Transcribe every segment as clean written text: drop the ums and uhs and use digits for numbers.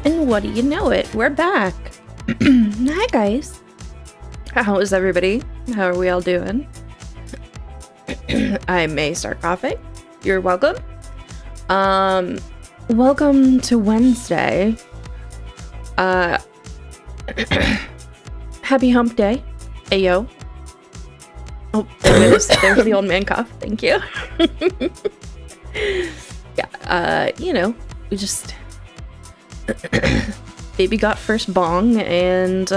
And what do you know it? We're back. Hi guys. How is everybody? How are we all doing? I may start coughing. You're welcome. Welcome to Wednesday. Happy hump day. Ayo. Oh, there it is. There's the old man cough. Thank you. Yeah, you know, we just baby got first bong, and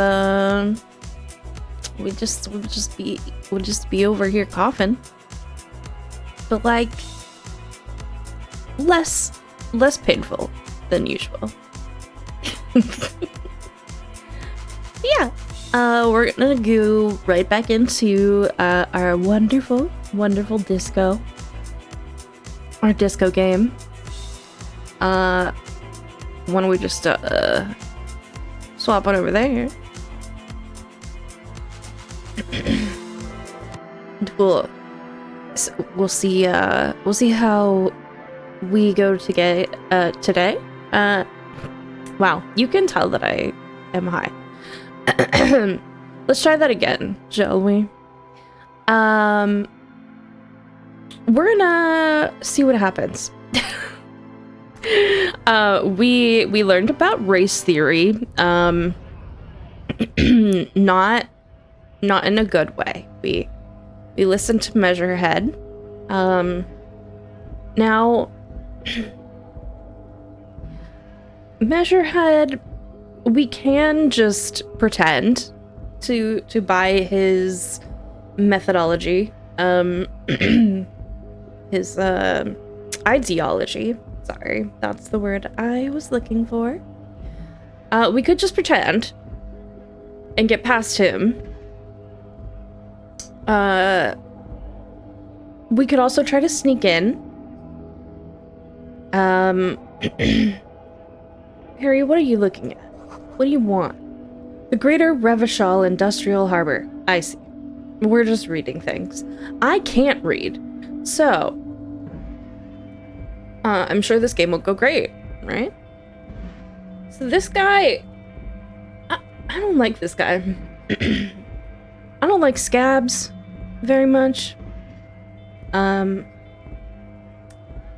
we'll just be over here coughing, but like less painful than usual. Yeah, we're gonna go right back into our wonderful disco. Our disco game. Why don't we just swap on over there? We'll see how we go to get today. Wow, you can tell that I am high. Let's try that again, shall we? We're gonna see what happens. We learned about race theory, not in a good way. We listened to Measurehead. Now Measurehead, we can just pretend to buy his methodology, his ideology. Sorry, that's the word I was looking for. We could just pretend and get past him. We could also try to sneak in. Harry, what are you looking at? What do you want? The Greater Revachol Industrial Harbor. I see. We're just reading things. I can't read, so I'm sure this game will go great, right? So this guy, I don't like this guy. I don't like scabs very much. I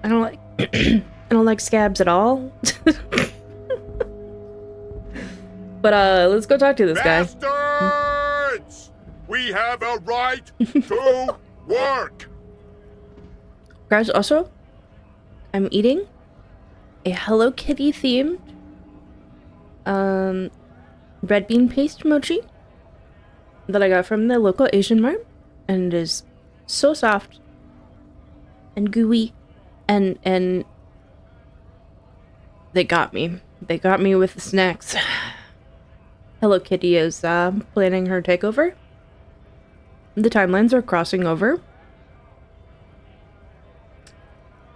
don't like I don't like scabs at all. But let's go talk to this guy. Bastards! We have a right to work. Guys, also, I'm eating a Hello Kitty themed red bean paste mochi that I got from the local Asian mart, and it is so soft and gooey, and they got me with the snacks. Hello Kitty is planning her takeover. The timelines are crossing over.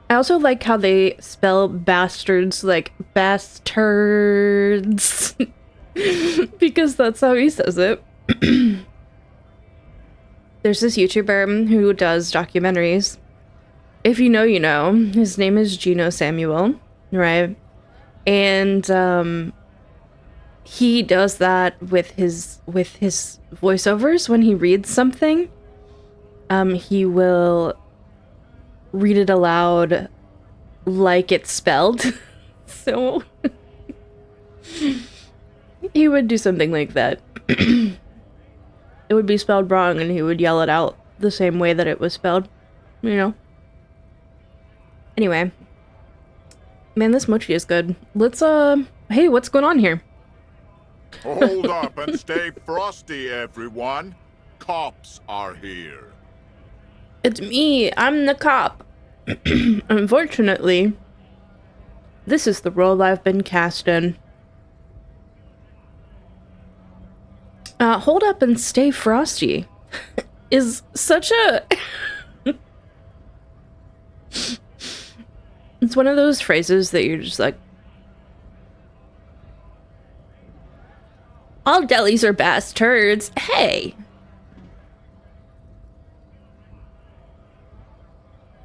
I also like how they spell bastards like bastards. Because that's how he says it. There's this YouTuber who does documentaries. If you know, you know. His name is Gino Samuel, right? And he does that with his voiceovers. When he reads something, he will read it aloud like it's spelled. So he would do something like that. It would be spelled wrong, and he would yell it out the same way that it was spelled, you know? Anyway. Man, this mochi is good. Let's, hey, what's going on here? Hold up and stay frosty, everyone. Cops are here. It's me. I'm the cop. Unfortunately, this is the role I've been cast in. Hold up and stay frosty is such a... It's one of those phrases that you're just like, all delis are bastards. Hey.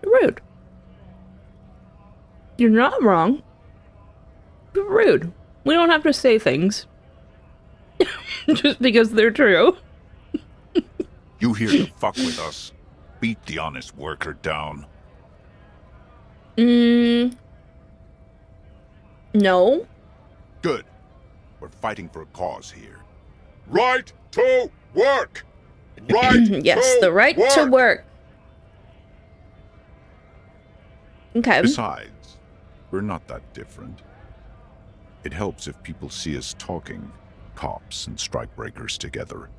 Rude. You're not wrong. But rude. We don't have to say things just because they're true. You here to fuck with us? Beat the honest worker down. No. Good. We're fighting for a cause here. Right to work! Right Yes, the right to work. Okay. Besides, we're not that different. It helps if people see us talking, cops and strikebreakers together.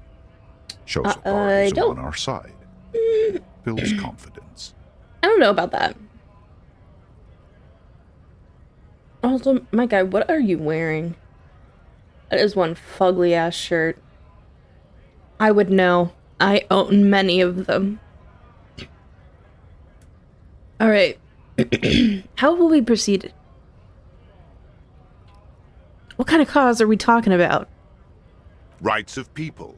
Shows authorities are on our side. Builds confidence. I don't know about that. Also, my guy, what are you wearing? That is one fugly ass shirt. I would know. I own many of them. Alright. How will we proceed? What kind of cause are we talking about? Rights of people.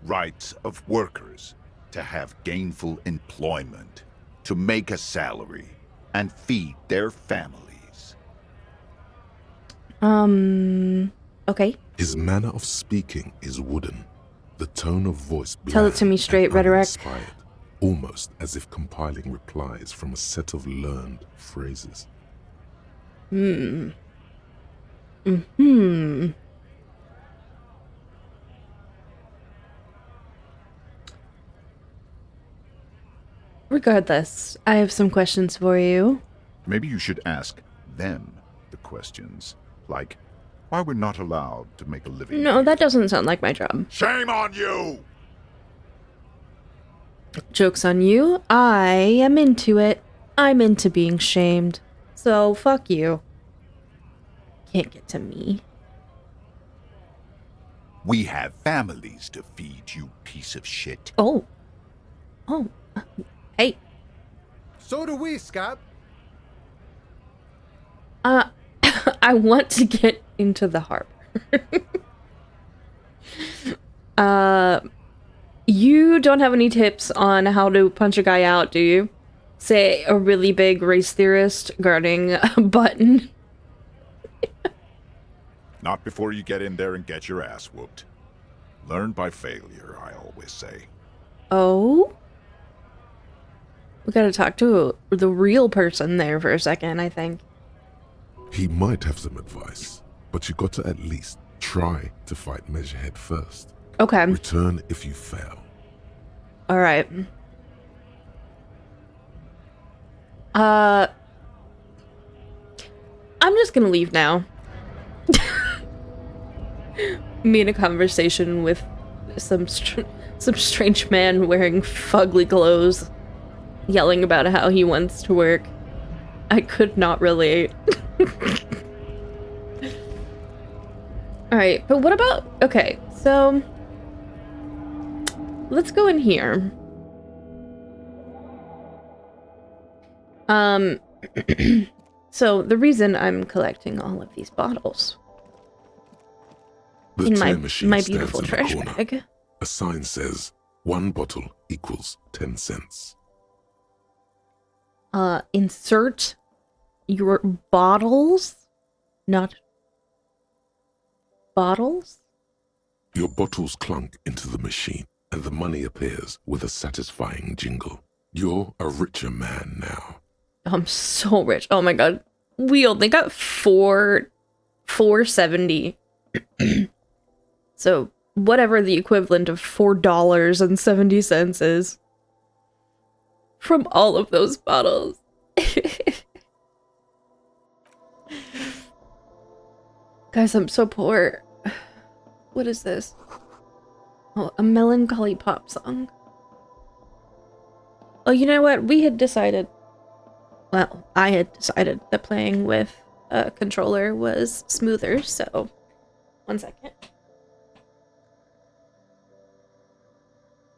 Rights of workers. To have gainful employment. To make a salary. And feed their families. Okay. His manner of speaking is wooden. The tone of voice bland. Tell it to me straight, rhetoric. Almost as if compiling replies from a set of learned phrases. Regardless, I have some questions for you. Maybe you should ask them the questions. Like, why we're not allowed to make a living. No, that doesn't sound like my job. Shame on you! Joke's on you. I am into it. I'm into being shamed. So, fuck you. Can't get to me. We have families to feed, you piece of shit. Oh. Hey. So do we, Scott. I want to get into the harbor. You don't have any tips on how to punch a guy out, do you? Say a really big race theorist guarding a button. Not before you get in there and get your ass whooped. Learn by failure, I always say. Oh? We gotta talk to the real person there for a second, I think. He might have some advice, but you got to at least try to fight Measurehead first. Okay. Return if you fail. Alright. I'm just gonna leave now. Me in a conversation with some strange man wearing fugly clothes, yelling about how he wants to work. I could not relate. Alright, but what about... Okay, so... Let's go in here. So, the reason I'm collecting all of these bottles... The in tray machine my stands beautiful in the trash corner. bag. A sign says, 1 bottle equals 10 cents. Insert your bottles, not bottles? Your bottles clunk into the machine, and the money appears with a satisfying jingle. You're a richer man now. I'm so rich. Oh my god. We only got $4.70. So, whatever the equivalent of $4.70 is. From all of those bottles. Guys, I'm so poor. What is this? Oh, a melancholy pop song. Oh, you know what? We had decided... Well, I had decided that playing with a controller was smoother, so... One second.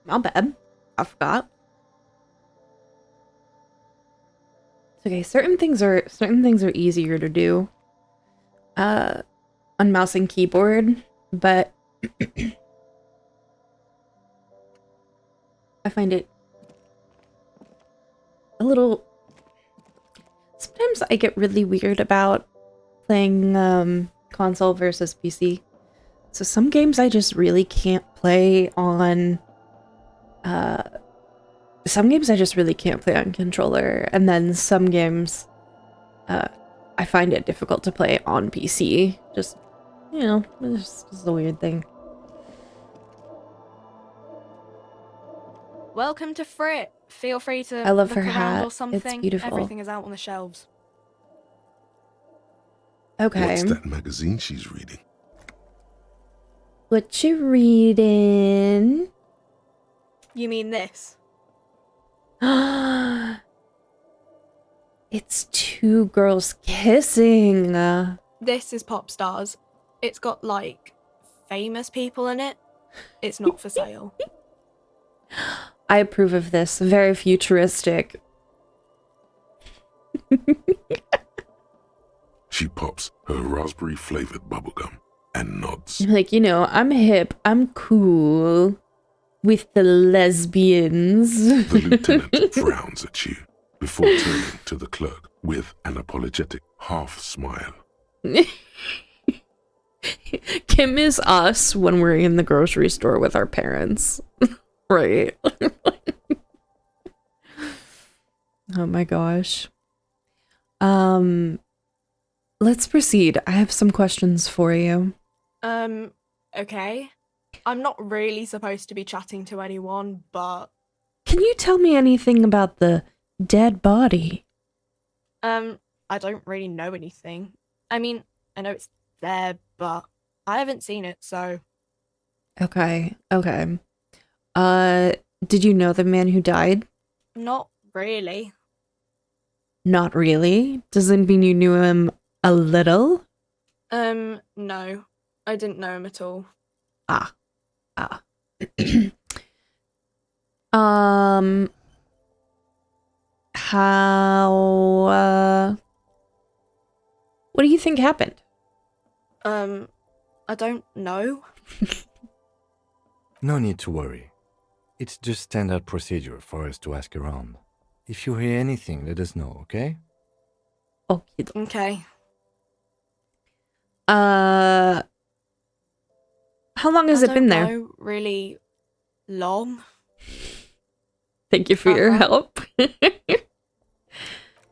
My bad. I forgot. Okay, certain things are easier to do on mouse and keyboard, but I find it a little... Sometimes I get really weird about playing console versus PC. So some games I just really can't play on controller, and then some games I find it difficult to play on PC. Just, you know, it's just a weird thing. Welcome to Frit. Feel free to I love look her around hat. or something. It's beautiful. Everything is out on the shelves. Okay. What's that magazine she's reading? What you reading? You mean this? It's two girls kissing. This is Pop Stars. It's got, like, famous people in it. It's not for sale. I approve of this. Very futuristic. She pops her raspberry-flavored bubblegum and nods. Like, you know, I'm hip. I'm cool. With the lesbians. The lieutenant frowns at you before turning to the clerk with an apologetic half smile. Kim is us when we're in the grocery store with our parents. Right. Oh my gosh. Let's proceed. I have some questions for you. Okay. I'm not really supposed to be chatting to anyone, but... Can you tell me anything about the dead body? I don't really know anything. I mean, I know it's there, but I haven't seen it, so... Okay. Did you know the man who died? Not really. Not really? Doesn't mean you knew him a little? No. I didn't know him at all. How, what do you think happened? I don't know. No need to worry. It's just standard procedure for us to ask around. If you hear anything, let us know, okay? Okay. How long has it been there? I don't know, really long. Thank you for your help.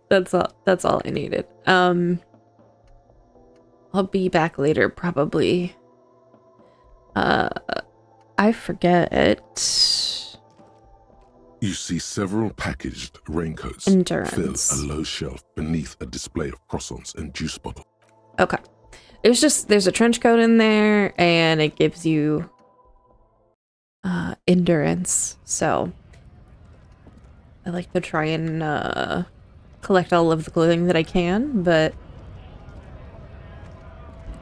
That's all I needed. I'll be back later, probably. I forget. You see several packaged raincoats Endurance. fill a low shelf beneath a display of croissants and juice bottles. Okay. There's a trench coat in there, and it gives you endurance. So I like to try and collect all of the clothing that I can, but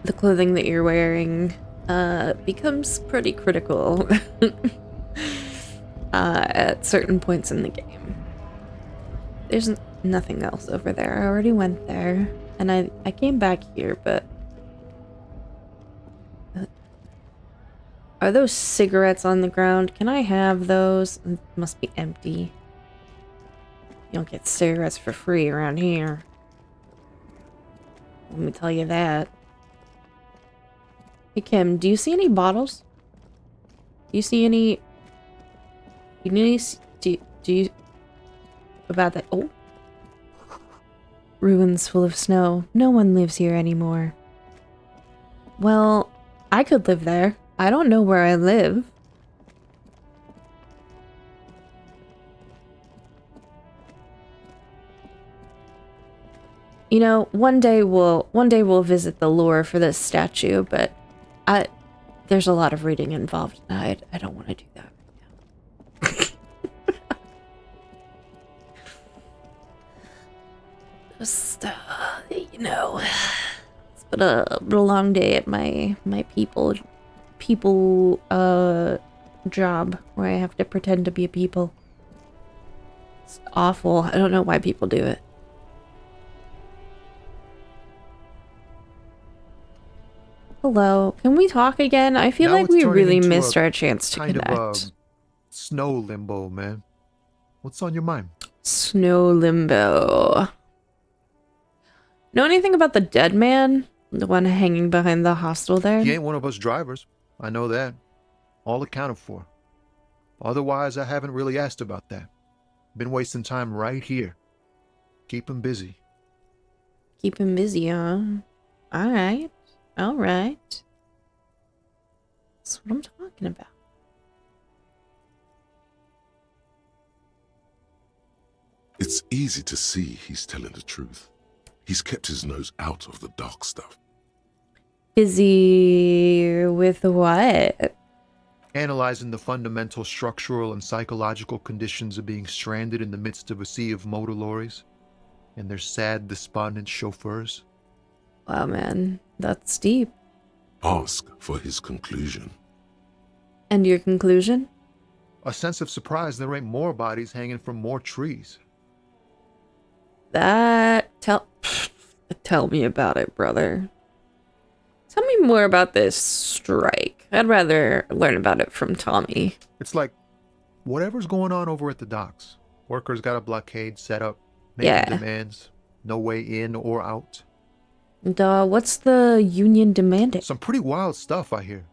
the clothing that you're wearing becomes pretty critical at certain points in the game. There's nothing else over there. I already went there, and I came back here, but are those cigarettes on the ground? Can I have those? It must be empty. You don't get cigarettes for free around here. Let me tell you that. Hey Kim, do you see any bottles? Do you see any... Do you... About that... Oh. Ruins full of snow. No one lives here anymore. Well, I could live there. I don't know where I live. You know, one day we'll visit the lore for this statue, but there's a lot of reading involved, and I don't want to do that right now. Just you know, it's been a long day at my people job where I have to pretend to be a people. It's awful. I don't know why people do it. Hello, can we talk again? I feel Now like it's we turning really into missed a our chance to kind connect. of a snow limbo, man. What's on your mind? Snow limbo. Know anything about the dead man? The one hanging behind the hostel there? He ain't one of us drivers. I know that. All accounted for. Otherwise, I haven't really asked about that. Been wasting time right here. Keep him busy. Keep him busy, huh? Alright. Alright. That's what I'm talking about. It's easy to see he's telling the truth. He's kept his nose out of the dark stuff. Busy with what? Analyzing the fundamental structural and psychological conditions of being stranded in the midst of a sea of motor lorries and their sad, despondent chauffeurs. Wow, man. That's deep. Ask for his conclusion. And your conclusion? A sense of surprise there ain't more bodies hanging from more trees. Tell me about it, brother. Tell me more about this strike. I'd rather learn about it from Tommy. It's like whatever's going on over at the docks. Workers got a blockade set up, making demands, no way in or out. And what's the union demanding? Some pretty wild stuff, I hear.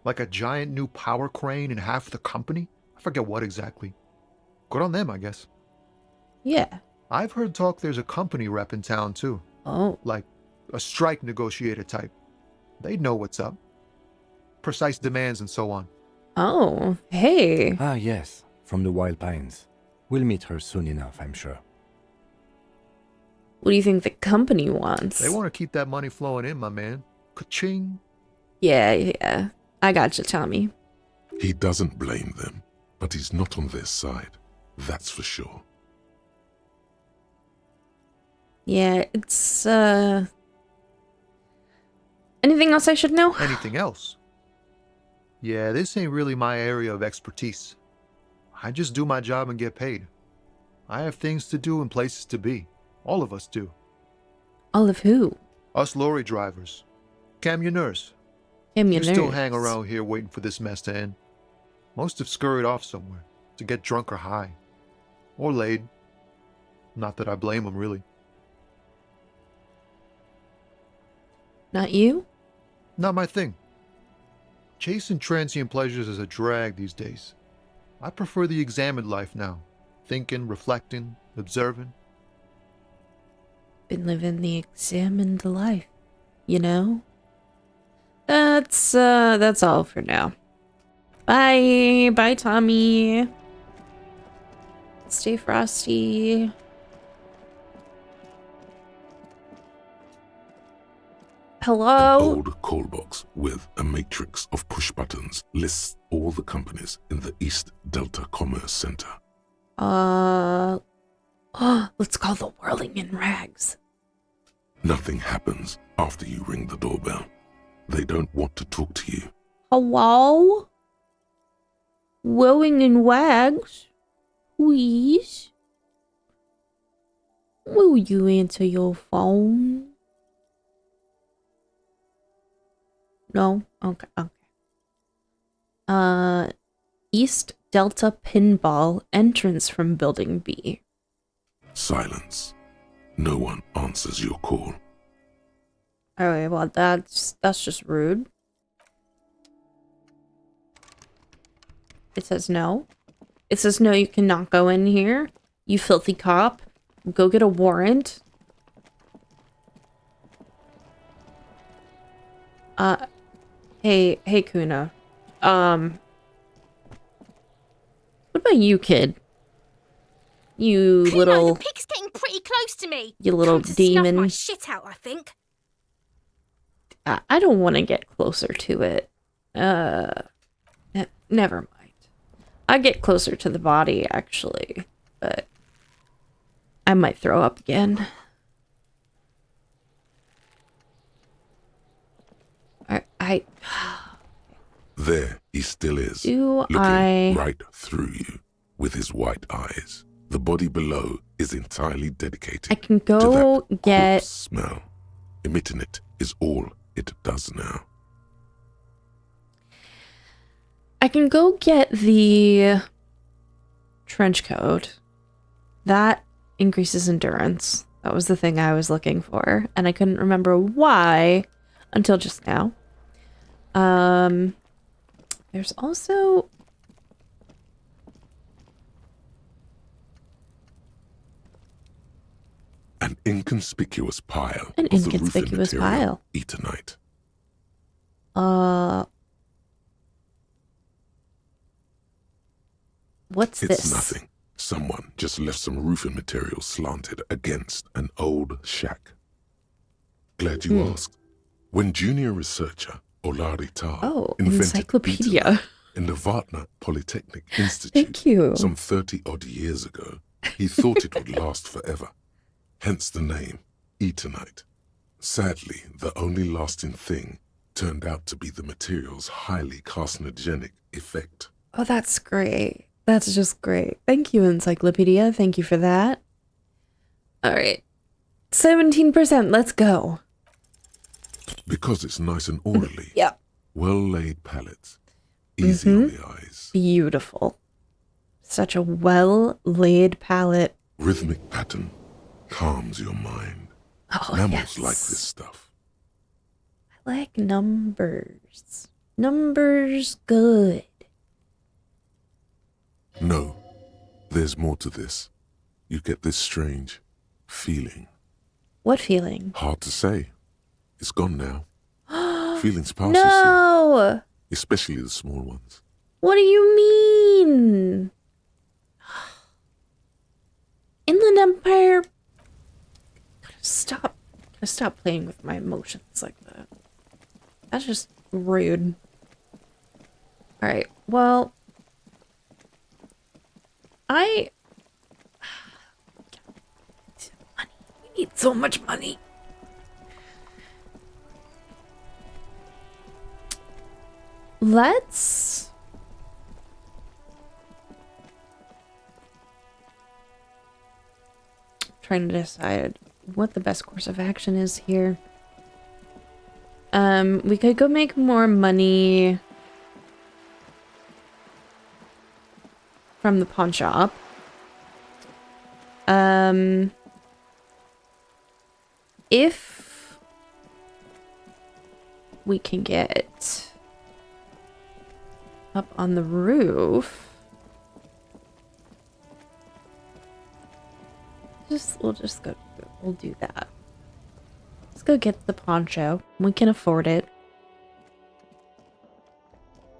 Like a giant new power crane in half the company? I forget what exactly. Good on them, I guess. Yeah. I've heard talk there's a company rep in town, too. Oh. Like a strike negotiator type. They'd know what's up. Precise demands and so on. Oh, hey. Ah, yes, from the Wild Pines. We'll meet her soon enough, I'm sure. What do you think the company wants? They want to keep that money flowing in, my man. Ka-ching. Yeah. I gotcha, Tommy. He doesn't blame them, but he's not on their side. That's for sure. Yeah, it's, anything else I should know? Anything else? Yeah, this ain't really my area of expertise. I just do my job and get paid. I have things to do and places to be. All of us do. All of who? Us lorry drivers. Camioners. Camioners. You still hang around here waiting for this mess to end. Most have scurried off somewhere to get drunk or high. Or laid. Not that I blame them, really. Not you? Not my thing. Chasing transient pleasures is a drag these days. I prefer the examined life now. Thinking, reflecting, observing. Been living the examined life, you know? That's all for now. Bye. Bye, Tommy. Stay frosty. Hello? An old call box with a matrix of push buttons lists all the companies in the East Delta Commerce Center. Let's call the Whirling in Rags. Nothing happens after you ring the doorbell. They don't want to talk to you. Hello? Whirling in Rags? Please? Will you answer your phone? No? Okay. East Delta Pinball entrance from Building B. Silence. No one answers your call. Alright, well, that's just rude. It says no. It says no, you cannot go in here. You filthy cop. Go get a warrant. Hey, Kuna. What about you, kid? You Kuno, little... the pig's getting pretty close to me. You little Time to demon. Snuff my shit out, I think. I don't want to get closer to it. Never mind. I get closer to the body, actually, but I might throw up again. There he still is, looking right through you with his white eyes. The body below is entirely dedicated I can go to that get... corpse smell. Emitting it is all it does now. I can go get the trench coat. That increases endurance. That was the thing I was looking for, and I couldn't remember why until just now. There's also an inconspicuous pile an of the roofing inconspicuous material, pile. Eternite. What's It's this? nothing. Someone just left some roofing material slanted against an old shack. Glad you asked. When junior researcher Olari Tar invented encyclopedia. Eternite in the Vartna Polytechnic Institute Thank you. some 30-odd years ago, he thought it would last forever. Hence the name, Eternite. Sadly, the only lasting thing turned out to be the material's highly carcinogenic effect. Oh, that's great. That's just great. Thank you, Encyclopedia. Thank you for that. All right. 17%. Let's go. Because it's nice and orderly. Yep. Well-laid pallets. Easy on the eyes. Beautiful. Such a well-laid palette. Rhythmic pattern calms your mind. Oh, Mammals yes. like this stuff. I like numbers. Numbers good. No, there's more to this. You get this strange feeling. What feeling? Hard to say. It's gone now. Feelings pass, you No! see, especially the small ones. What do you mean? Inland Empire. Gotta stop playing with my emotions like that. That's just rude. Alright, well. We need so much money. Let's trying to decide what the best course of action is here. We could go make more money from the pawn shop. If we can get up on the roof, we'll do that. Let's go get the poncho. We can afford it.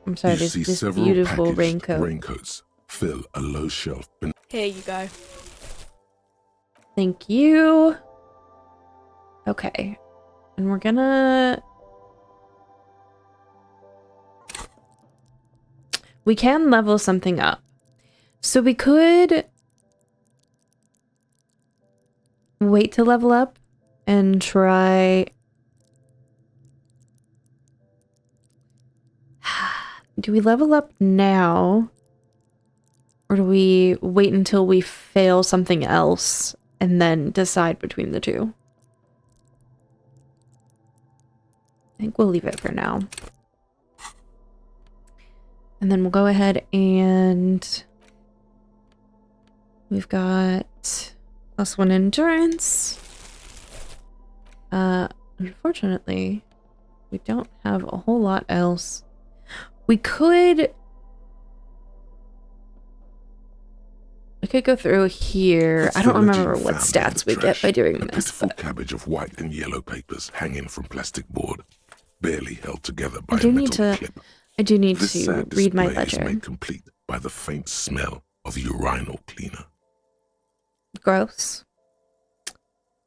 I'm sorry, You see this several beautiful packaged raincoat. raincoats fill a low shelf. Here you go. Thank you. Okay. And we're gonna... We can level something up. So we could wait to level up and try... Do we level up now? Or do we wait until we fail something else and then decide between the two? I think we'll leave it for now. And then we'll go ahead and... We've got +1 endurance. Unfortunately, we don't have a whole lot else. We could go through here. It's I don't the remember legend what found stats in the we get trash. by doing A this. pitiful But cabbage of white and yellow papers hanging from plastic board, barely held together by I do a need metal to clip. I do need This to sad read my display is ledger. made complete by the faint smell of urinal cleaner. Gross.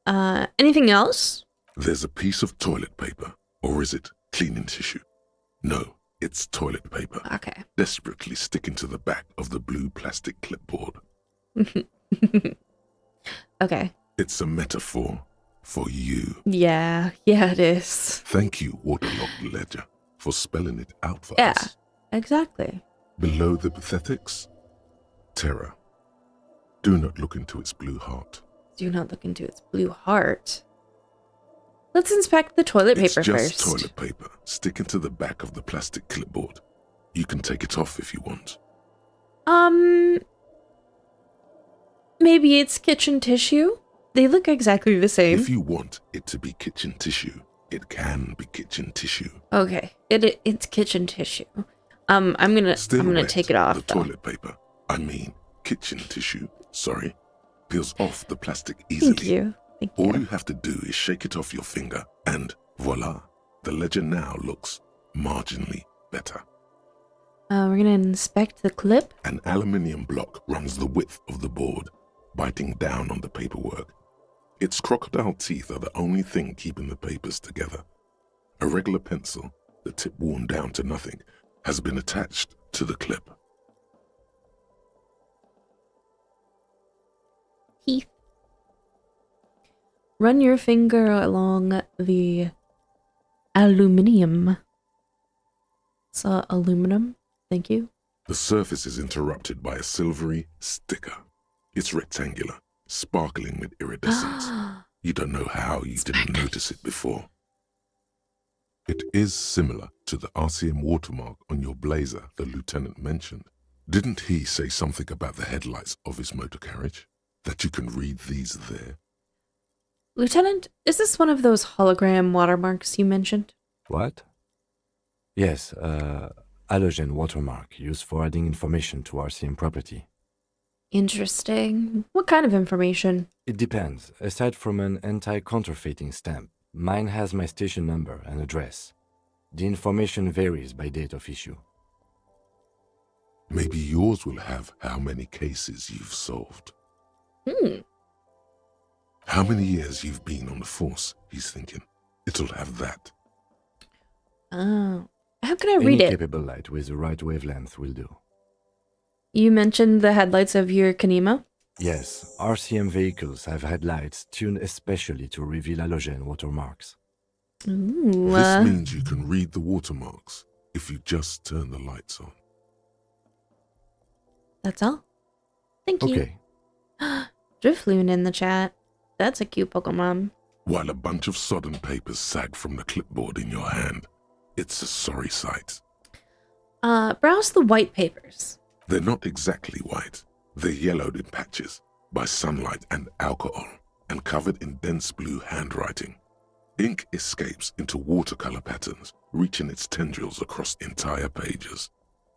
Anything else? There's a piece of toilet paper, or is it cleaning tissue? No, it's toilet paper, Okay. desperately sticking to the back of the blue plastic clipboard. Okay. It's a metaphor for you. Yeah, it is. Thank you, Waterlogged Ledger, for spelling it out for Yeah, us. exactly. Below the pathetics, terror. Do not look into its blue heart. Do not look into its blue heart. Let's inspect the toilet paper It's just first. toilet paper sticking to the back of the plastic clipboard. You can take it off if you want. Maybe it's kitchen tissue. They look exactly the same. If you want it to be kitchen tissue, it can be kitchen tissue. Okay, it's kitchen tissue. I'm gonna take it off. The toilet paper, I mean kitchen tissue, sorry, peels off the plastic easily. Thank you. All you have to do is shake it off your finger and voila, the ledger now looks marginally better. We're gonna inspect the clip. An aluminium block runs the width of the board, biting down on the paperwork. Its crocodile teeth are the only thing keeping the papers together. A regular pencil, the tip worn down to nothing, has been attached to the clip. Teeth. Run your finger along the aluminium. It's aluminum. Thank you. The surface is interrupted by a silvery sticker. It's rectangular, sparkling with iridescence. You don't know how you didn't notice it before. It is similar to the RCM watermark on your blazer the lieutenant mentioned. Didn't he say something about the headlights of his motor carriage? That you can read these there? Lieutenant, is this one of those hologram watermarks you mentioned? What? Yes, halogen watermark used for adding information to RCM property. Interesting. What kind of information? It depends. Aside from an anti-counterfeiting stamp, mine has my station number and address. The information varies by date of issue. Maybe yours will have how many cases you've solved. How many years you've been on the force, he's thinking. It'll have that. Oh. How can I read Any it? capable light with the right wavelength will do. You mentioned the headlights of your Kanema? Yes, RCM vehicles have headlights tuned especially to reveal halogen watermarks. Ooh. This means you can read the watermarks if you just turn the lights on. That's all. Thank you. Okay. Drifloon in the chat. That's a cute Pokemon. While a bunch of sodden papers sag from the clipboard in your hand, it's a sorry sight. Browse the white papers. They're not exactly white. They're yellowed in patches by sunlight and alcohol and covered in dense blue handwriting. Ink escapes into watercolor patterns, reaching its tendrils across entire pages.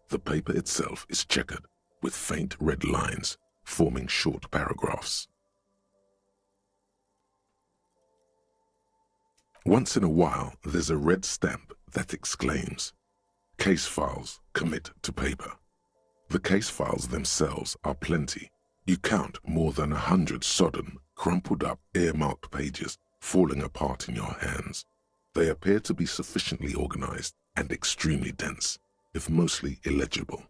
The paper itself is checkered with faint red lines, forming short paragraphs. Once in a while, there's a red stamp that exclaims, "Case files commit to paper." The case files themselves are plenty. You count more than 100 sodden, crumpled up, earmarked pages falling apart in your hands. They appear to be sufficiently organized and extremely dense, if mostly illegible.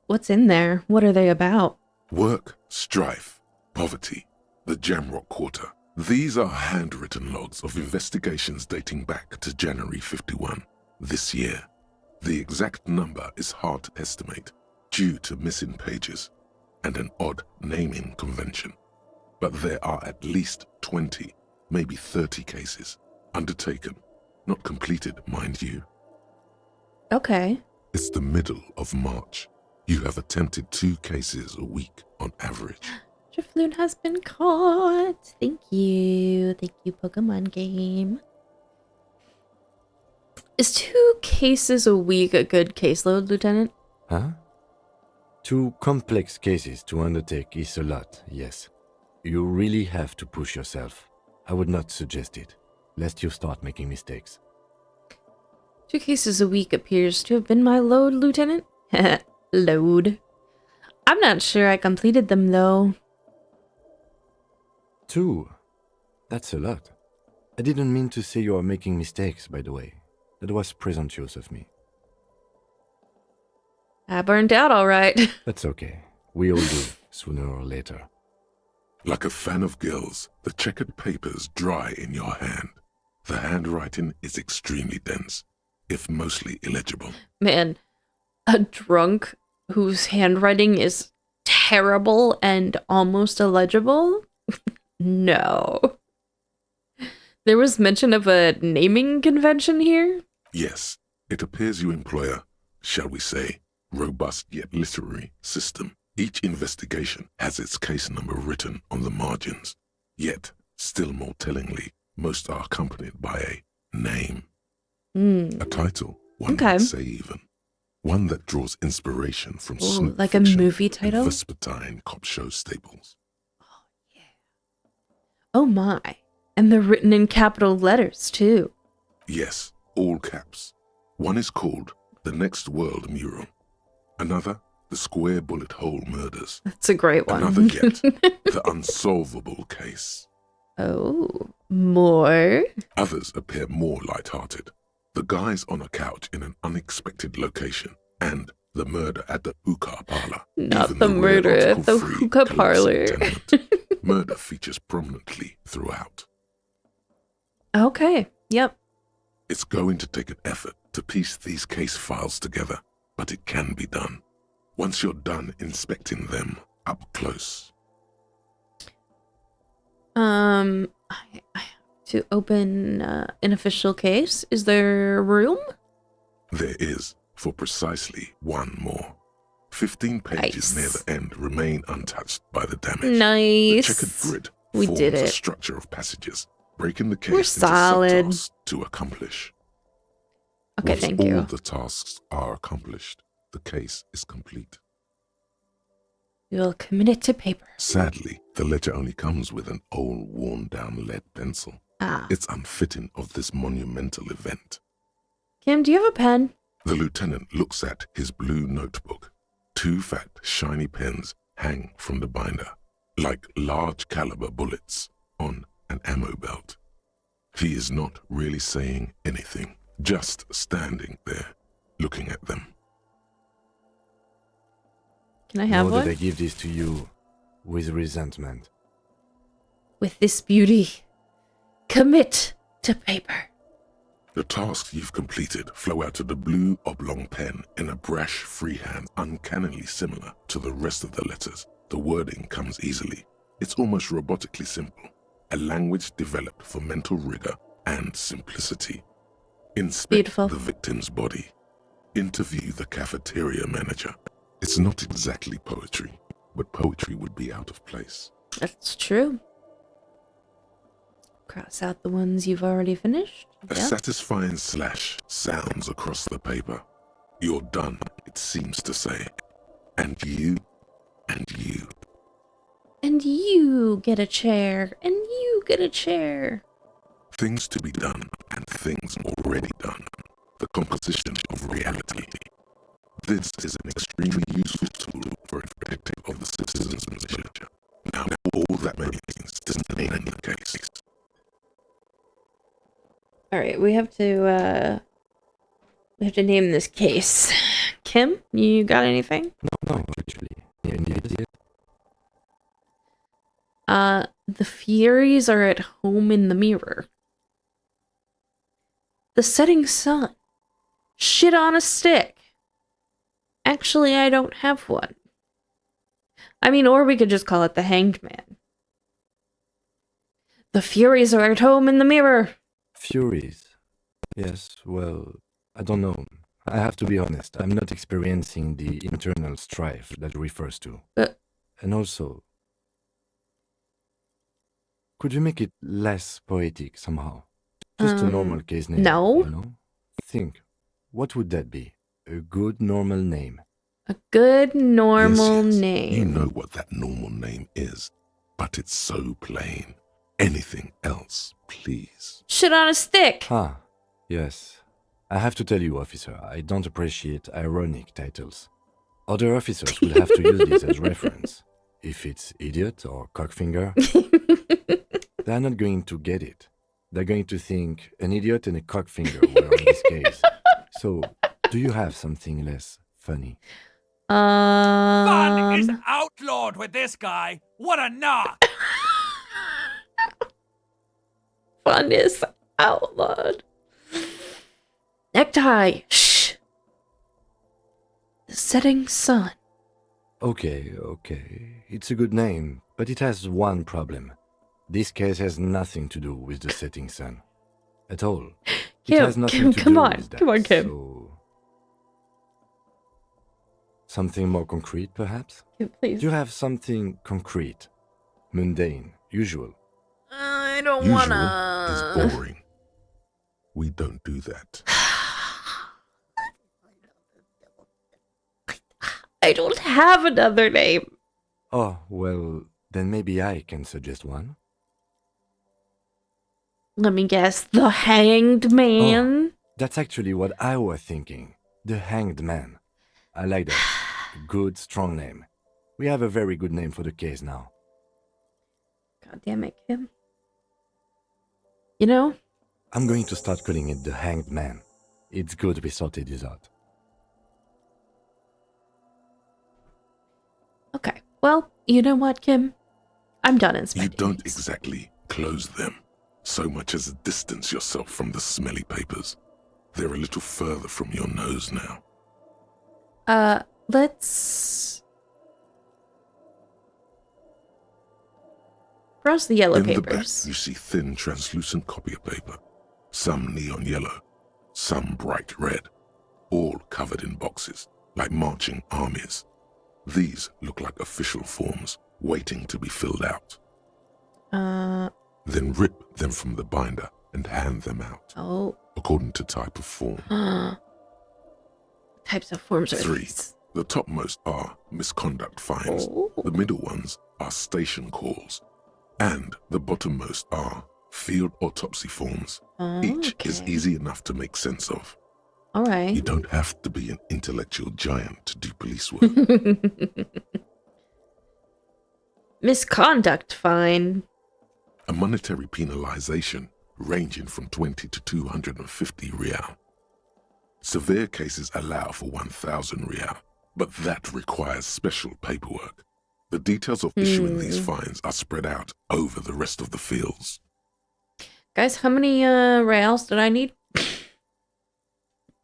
What's in there? What are they about? Work, strife, poverty, the Jamrock Quarter. These are handwritten logs of investigations dating back to January 51, this year. The exact number is hard to estimate due to missing pages and an odd naming convention. But there are at least 20, maybe 30 cases undertaken, not completed, mind you. Okay. It's the middle of March. You have attempted 2 cases a week on average. Drifloon has been caught. Thank you. Thank you, Pokemon game. Is 2 cases a week a good caseload, Lieutenant? Huh? 2 complex cases to undertake is a lot, yes. You really have to push yourself. I would not suggest it, lest you start making mistakes. 2 cases a week appears to have been my load, Lieutenant. Load. I'm not sure I completed them, though. 2? That's a lot. I didn't mean to say you are making mistakes, by the way. That was presumptuous of me. I burned out all right. That's okay. We all do, sooner or later. Like a fan of gills, the checkered papers dry in your hand. The handwriting is extremely dense, if mostly illegible. Man, a drunk whose handwriting is terrible and almost illegible? No. There was mention of a naming convention here? Yes, it appears you employ a, shall we say, robust yet literary system. Each investigation has its case number written on the margins. Yet, still more tellingly, most are accompanied by a name. A title, one might say even. One that draws inspiration from snoop like a fiction movie title? and vespertine cop show staples. Oh my. And they're written in capital letters, too. Yes, all caps. One is called The Next World Mural. Another, The Square Bullet Hole Murders. That's a great one. Another yet, The Unsolvable Case. Oh, more? Others appear more light-hearted. The guys on a couch in an unexpected location, and the murder at the hookah parlor. Not Even the murder at the article-free hookah collapsing parlor. tenement. Murder features prominently throughout. Okay, yep. It's going to take an effort to piece these case files together, but it can be done. Once you're done inspecting them up close. I have to open an official case. Is there room? There is, for precisely one more. 15 pages near the end remain untouched by the damage. Nice. The checkered grid We forms did a it. structure of passages, breaking the case We're into solid. subtasks to accomplish. Okay, Once thank all you. the tasks are accomplished, the case is complete. We'll commit it to paper. Sadly, the ledger only comes with an old, worn-down lead pencil. It's unfitting of this monumental event. Kim, do you have a pen? The lieutenant looks at his blue notebook. 2 fat, shiny pens hang from the binder, like large caliber bullets on an ammo belt. He is not really saying anything, just standing there, looking at them. Can I have Know one? that I give this to you with resentment. With this beauty, commit to paper. The tasks you've completed flow out of the blue oblong pen in a brash freehand uncannily similar to the rest of the letters. The wording comes easily. It's almost robotically simple, a language developed for mental rigor and simplicity. Inspect Beautiful. the victim's body. Interview the cafeteria manager. It's not exactly poetry, but poetry would be out of place. That's true. Cross out the ones you've already finished. A Yep. satisfying slash sounds across the paper. You're done, it seems to say. And you, and you. And you get a chair. And you get a chair. Things to be done and things already done. The composition of reality. This is an extremely useful tool for a detective of the citizen's position. Now, all that means is name the case. All right, we have to name this case. Kim, you got anything? No, actually. Yeah, indeed. The Furies are at home in the mirror. The setting sun. Shit on a stick. Actually, I don't have one. I mean, or we could just call it the Hanged Man. The Furies are at home in the mirror. Furies. Yes, well, I don't know. I have to be honest. I'm not experiencing the internal strife that refers to. And also, could you make it less poetic somehow? Just a normal case name. No. You know? Think, what would that be? A good normal name. A good normal Yes, name. you know what that normal name is, but it's so plain. Anything else, please. Shit on a stick. Ah, yes. I have to tell you, officer, I don't appreciate ironic titles. Other officers will have to use this as reference. If it's idiot or cockfinger, they're not going to get it. They're going to think an idiot and a cockfinger were on this case. So, do you have something less funny? Fun is outlawed with this guy. What a knock! Fun is outlawed. Necktie. Shh. The setting sun. Okay. It's a good name, but it has one problem. This case has nothing to do with the setting sun. At all. It has nothing to Kim, do come on. with that. Come on, Kim. So, something more concrete, perhaps? Kim, please. Do you have something concrete, mundane, usual? I don't Usual wanna. is boring. We don't do that. I don't have another name. Oh, well, then maybe I can suggest one. Let me guess. The Hanged Man? That's actually what I was thinking. The Hanged Man. I like that. Good, strong name. We have a very good name for the case now. God damn it, Kim. You know, I'm going to start calling it the Hanged Man. It's good we sorted this out. okay. Well, you know what, Kim? I'm done You inspecting. don't these. exactly close them, so much as distance yourself from the smelly papers. They're a little further from your nose now. Let's browse the yellow In the back, papers. you see thin, translucent copier paper. Some neon yellow, some bright red, all covered in boxes, like marching armies. These look like official forms, waiting to be filled out. Then rip them from the binder and hand them out, Oh. according to type of form. Types of forms are 3. these? The topmost are misconduct fines. Oh. The middle ones are station calls. And the bottommost are field autopsy forms. Each is Okay. easy enough to make sense of. All right. You don't have to be an intellectual giant to do police work. Misconduct fine. A monetary penalization ranging from 20 to 250 real. Severe cases allow for 1,000 real, but that requires special paperwork. The details of issuing these fines are spread out over the rest of the fields. Guys, how many reals did I need?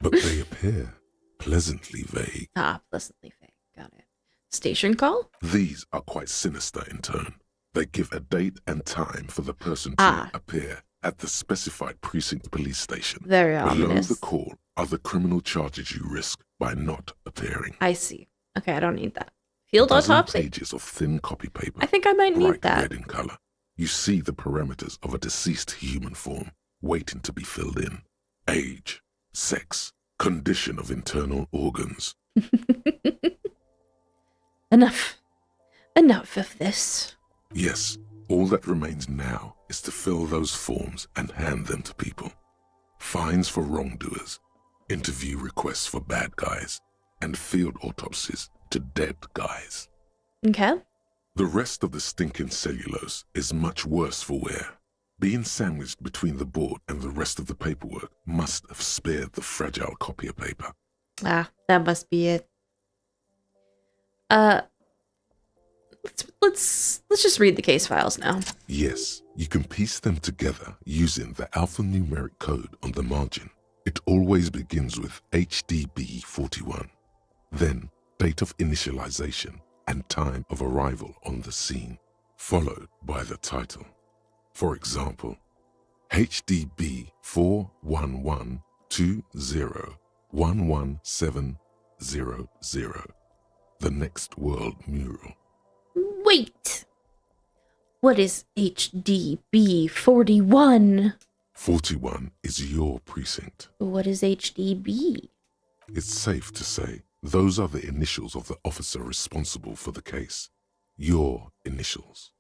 But they appear pleasantly vague. Pleasantly vague. Got it. Station call? These are quite sinister in turn. They give a date and time for the person to appear at the specified precinct police station. Very Below ominous. the call are the criminal charges you risk by not appearing. I see. Okay, I don't need that. Field A dozen autopsy? pages of thin copy paper. I think I might need bright that. red in color. You see the parameters of a deceased human form waiting to be filled in. Age, sex, condition of internal organs. Enough. Enough of this. Yes, all that remains now is to fill those forms and hand them to people. Fines for wrongdoers, interview requests for bad guys, and field autopsies to dead guys. Okay. The rest of the stinking cellulose is much worse for wear. Being sandwiched between the board and the rest of the paperwork must have spared the fragile copier paper. That must be it. Let's just read the case files now. Yes, you can piece them together using the alphanumeric code on the margin. It always begins with HDB 41, then date of initialization and time of arrival on the scene, followed by the title. For example, HDB 41120111700, the Next World Mural. Wait! What is HDB 41? 41 is your precinct. What is HDB? It's safe to say those are the initials of the officer responsible for the case. Your initials.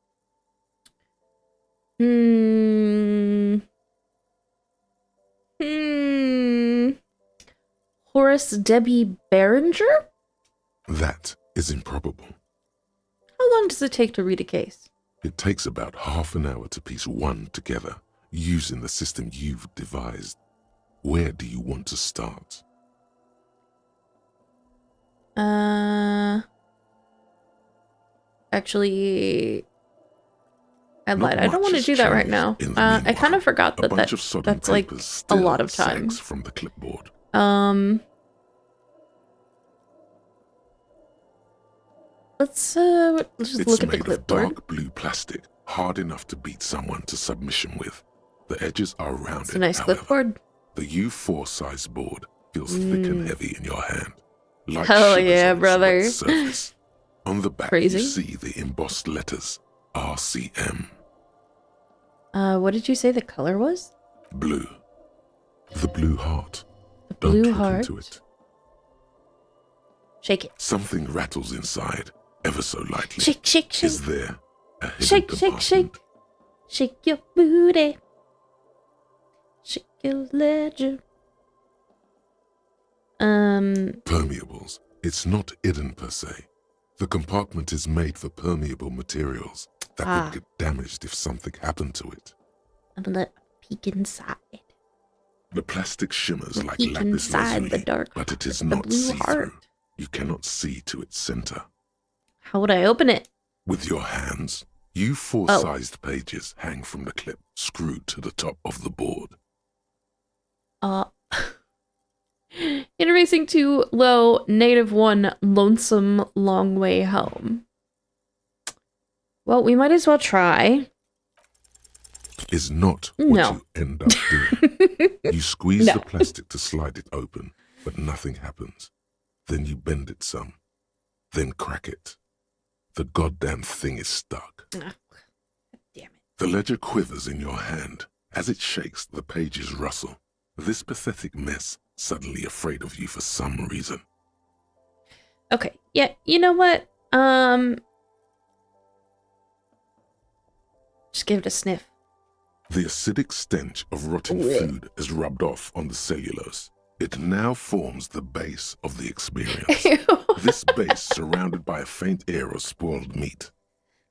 Horace Debbie Behringer? That is improbable. How long does it take to read a case? It takes about half an hour to piece one together using the system you've devised. Where do you want to start? Actually, I Not lied. I don't want to much do has that right changed now. in the I kind meanwhile. of forgot A that bunch of sodden that's like papers a still lot of time. sags from the clipboard. Let's just It's look at the made of clipboard. dark blue plastic, hard enough to beat someone to submission with. The edges are rounded. It's a nice however. clipboard. The U4 size board feels thick and heavy in your hand. Like Hell sugars yeah, on its brother. wet surface. On the back, Crazy. you see the embossed letters RCM. What did you say the color was? Blue. The blue heart. The Don't blue look heart. into it. Shake it. Something rattles inside, ever so lightly. Shake, shake, shake. Is there a hidden Shake, shake, shake. compartment? Shake your booty. Shake your ledger. Permeables. It's not hidden per se. The compartment is made for permeable materials that would get damaged if something happened to it. I'm gonna let peek inside. The plastic shimmers like Peek lapis inside lazuli, the dark but it is with the not blue see-through. heart. You cannot see to its center. How would I open it? With your hands, you four-sized pages hang from the clip screwed to the top of the board. Interfacing to low, -1, lonesome, long way home. Well, we might as well try. Is not what No. you end up doing. You squeeze No. the plastic to slide it open, but nothing happens. Then you bend it some. Then crack it. The goddamn thing is stuck. Oh, damn it. The ledger quivers in your hand. As it shakes, the pages rustle. This pathetic mess suddenly afraid of you for some reason. Okay, yeah, you know what? Just give it a sniff. The acidic stench of rotting food is rubbed off on the cellulose. It now forms the base of the experience. This base surrounded by a faint air of spoiled meat.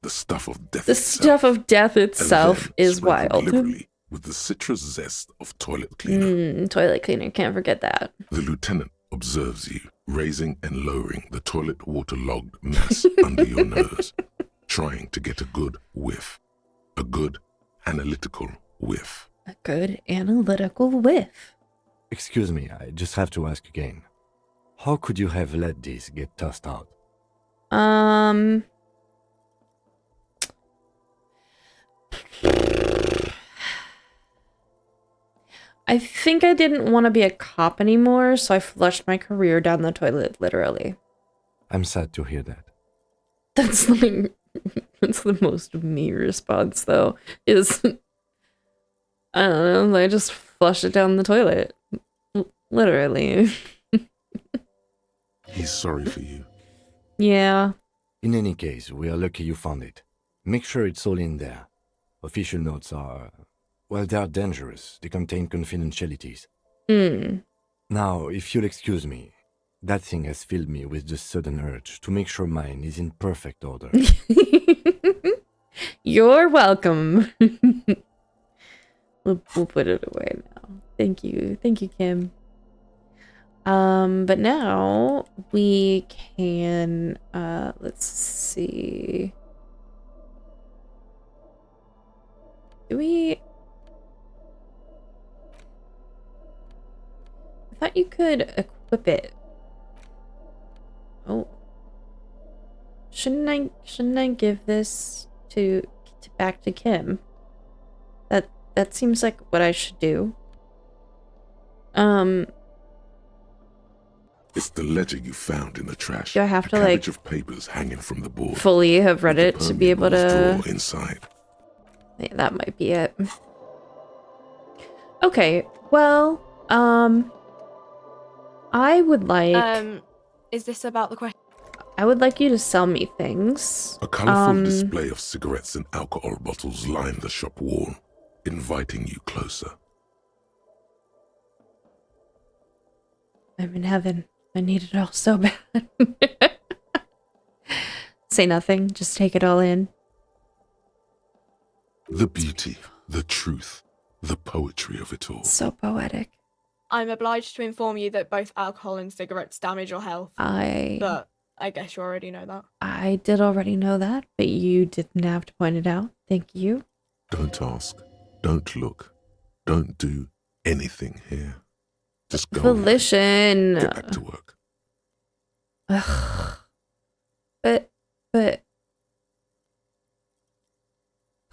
The stuff of death The itself. stuff of death And itself then is sprinkled wild. liberally with the citrus zest of toilet cleaner. Toilet cleaner, can't forget that. The lieutenant observes you, raising and lowering the toilet waterlogged mass under your nose, trying to get a good whiff. A good analytical whiff. A good analytical whiff. Excuse me, I just have to ask again. How could you have let this get tossed out? I think I didn't want to be a cop anymore, so I flushed my career down the toilet, literally. I'm sad to hear that. That's like, that's the most me response, though, is, I don't know, I just flushed it down the toilet. Literally. He's sorry for you. Yeah. In any case, we are lucky you found it. Make sure it's all in there. Official notes are, well, they are dangerous. They contain confidentialities. Now, if you'll excuse me, that thing has filled me with the sudden urge to make sure mine is in perfect order. You're welcome. We'll put it away now. Thank you, Kim. But now we can, let's see. Do we? I thought you could equip it. Oh. Shouldn't I give this to back to Kim? That seems like what I should do. It's the ledger you found in the trash. Do I have to, a like, cabbage of papers hanging from the board. fully have read with it the to be able permeables to... drawer inside. Yeah, that might be it. Okay, well, I would like... Is this about the question? I would like you to sell me things. A colorful display of cigarettes and alcohol bottles line the shop wall, inviting you closer. I'm in heaven. I need it all so bad. Say nothing, just take it all in. The beauty, the truth, the poetry of it all. So poetic. I'm obliged to inform you that both alcohol and cigarettes damage your health. But I guess you already know that. I did already know that, but you didn't have to point it out. Thank you. Don't ask. Don't look. Don't do anything here. Just go. Volition. Get back to work. Ugh. But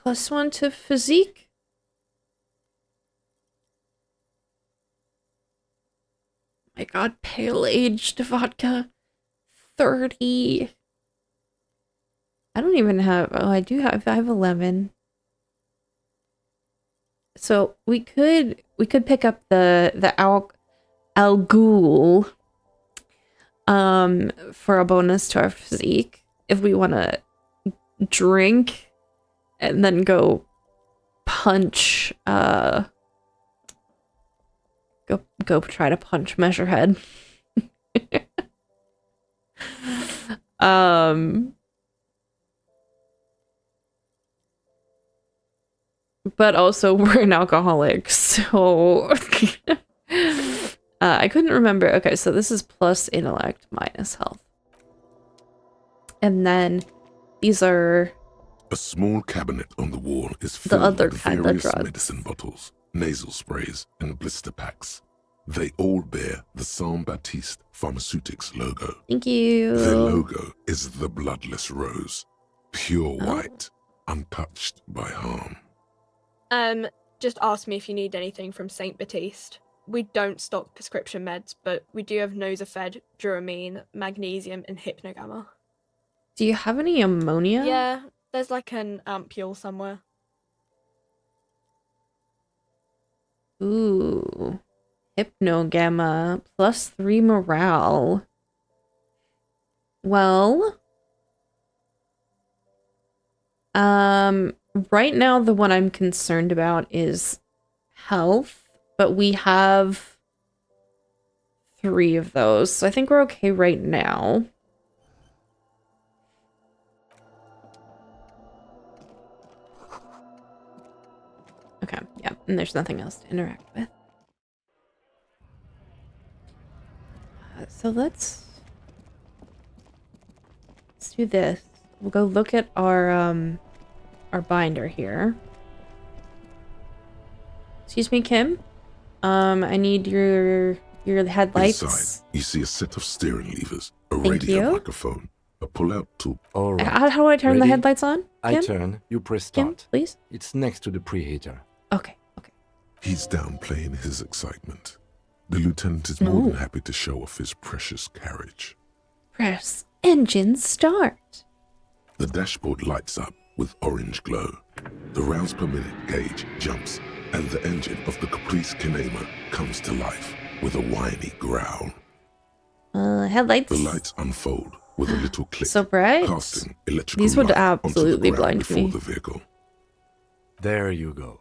+1 to physique? My god, pale aged vodka. 30. I don't even have, oh, I have 11. So we could pick up the al ghoul for a bonus to our physique if we want to drink and then go punch go try to punch Measurehead. But also we're an alcoholic, so I couldn't remember. Okay, so this is plus intellect minus health. And then these are A small cabinet on the wall is the filled other with kind of various drugs. medicine bottles, nasal sprays, and blister packs. They all bear the Saint Baptiste Pharmaceutics logo. Thank you. Their logo is the bloodless rose, pure Oh. white, untouched by harm. Just ask me if you need anything from Saint Baptiste. We don't stock prescription meds, but we do have Nosafed, Duramine, Magnesium, and Hypnogamma. Do you have any ammonia? Yeah, there's like an ampule somewhere. Ooh. Hypnogamma. +3 morale. Well. Right now the one I'm concerned about is health, but we have 3 of those, so I think we're okay right now. Okay, yeah, and there's nothing else to interact with. So let's do this. We'll go look at our binder here. Excuse me, Kim. I need your headlights. Inside, you see a set of steering levers, a Thank radio you. microphone, a pull-out tool. All right. How do I turn the Ready? headlights on? I Kim? turn, you press Kim, start. please. It's next to the preheater. Okay. He's downplaying his excitement. The lieutenant is more than happy to show off his precious carriage. Press engine start. The dashboard lights up with orange glow. The rounds per minute gauge jumps, and the engine of the Caprice Kinema comes to life with a whiny growl. Headlights. The lights unfold with a little click, So bright. casting electrical These would light absolutely onto the ground blind before me. the vehicle. There you go.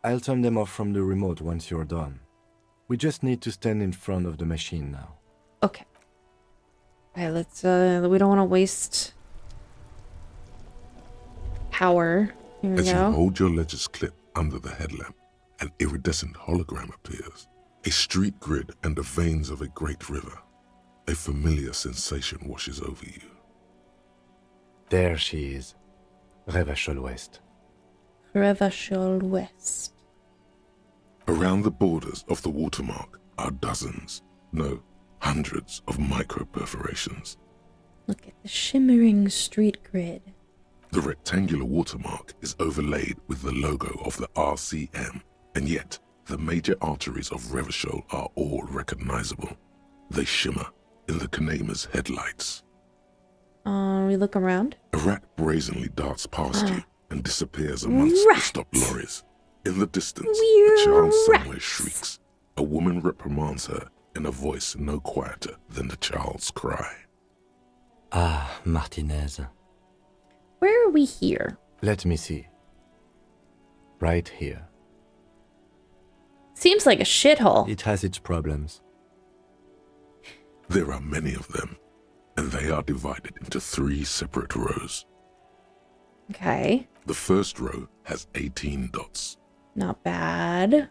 I'll turn them off from the remote once you're done. We just need to stand in front of the machine now. Okay. Alright, let's we don't want to waste power. Here we As you go. hold your ledger's clip under the headlamp, an iridescent hologram appears. A street grid and the veins of a great river. A familiar sensation washes over you. There she is. Revachol West. Revachol West. Around the borders of the watermark are dozens, no, hundreds of micro-perforations. Look at the shimmering street grid. The rectangular watermark is overlaid with the logo of the RCM, and yet the major arteries of Revachol are all recognizable. They shimmer in the Kinema's headlights. We look around. A rat brazenly darts past you and disappears amongst the stopped lorries. In the distance, a child somewhere shrieks. A woman reprimands her in a voice no quieter than the child's cry. Ah, Martinez. Where are we here? Let me see. Right here. Seems like a shithole. It has its problems. There are many of them, and they are divided into 3 separate rows. Okay. The first row has 18 dots. Not bad.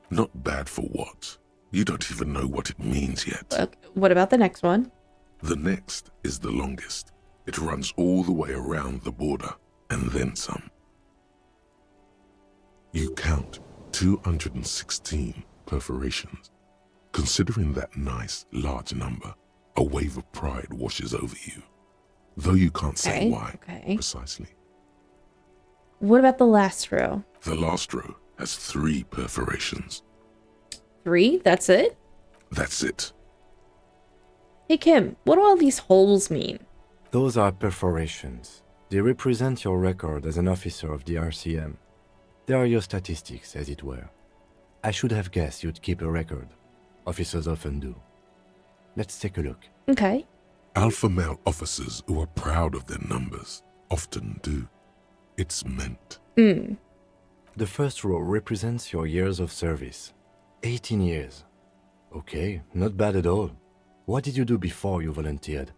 Not bad for what? You don't even know what it means yet. Okay. What about the next one? The next is the longest. It runs all the way around the border, and then some. You count 216 perforations. Considering that nice, large number, a wave of pride washes over you. Though you can't say why precisely. What about the last row? The last row has 3 perforations. 3? That's it? That's it. Hey Kim, what do all these holes mean? Those are perforations. They represent your record as an officer of the RCM. There are your statistics, as it were. I should have guessed you'd keep a record. Officers often do. Let's take a look. Okay. Alpha male officers who are proud of their numbers often do. It's meant. The first row represents your years of service. 18 years. Okay, not bad at all. What did you do before you volunteered?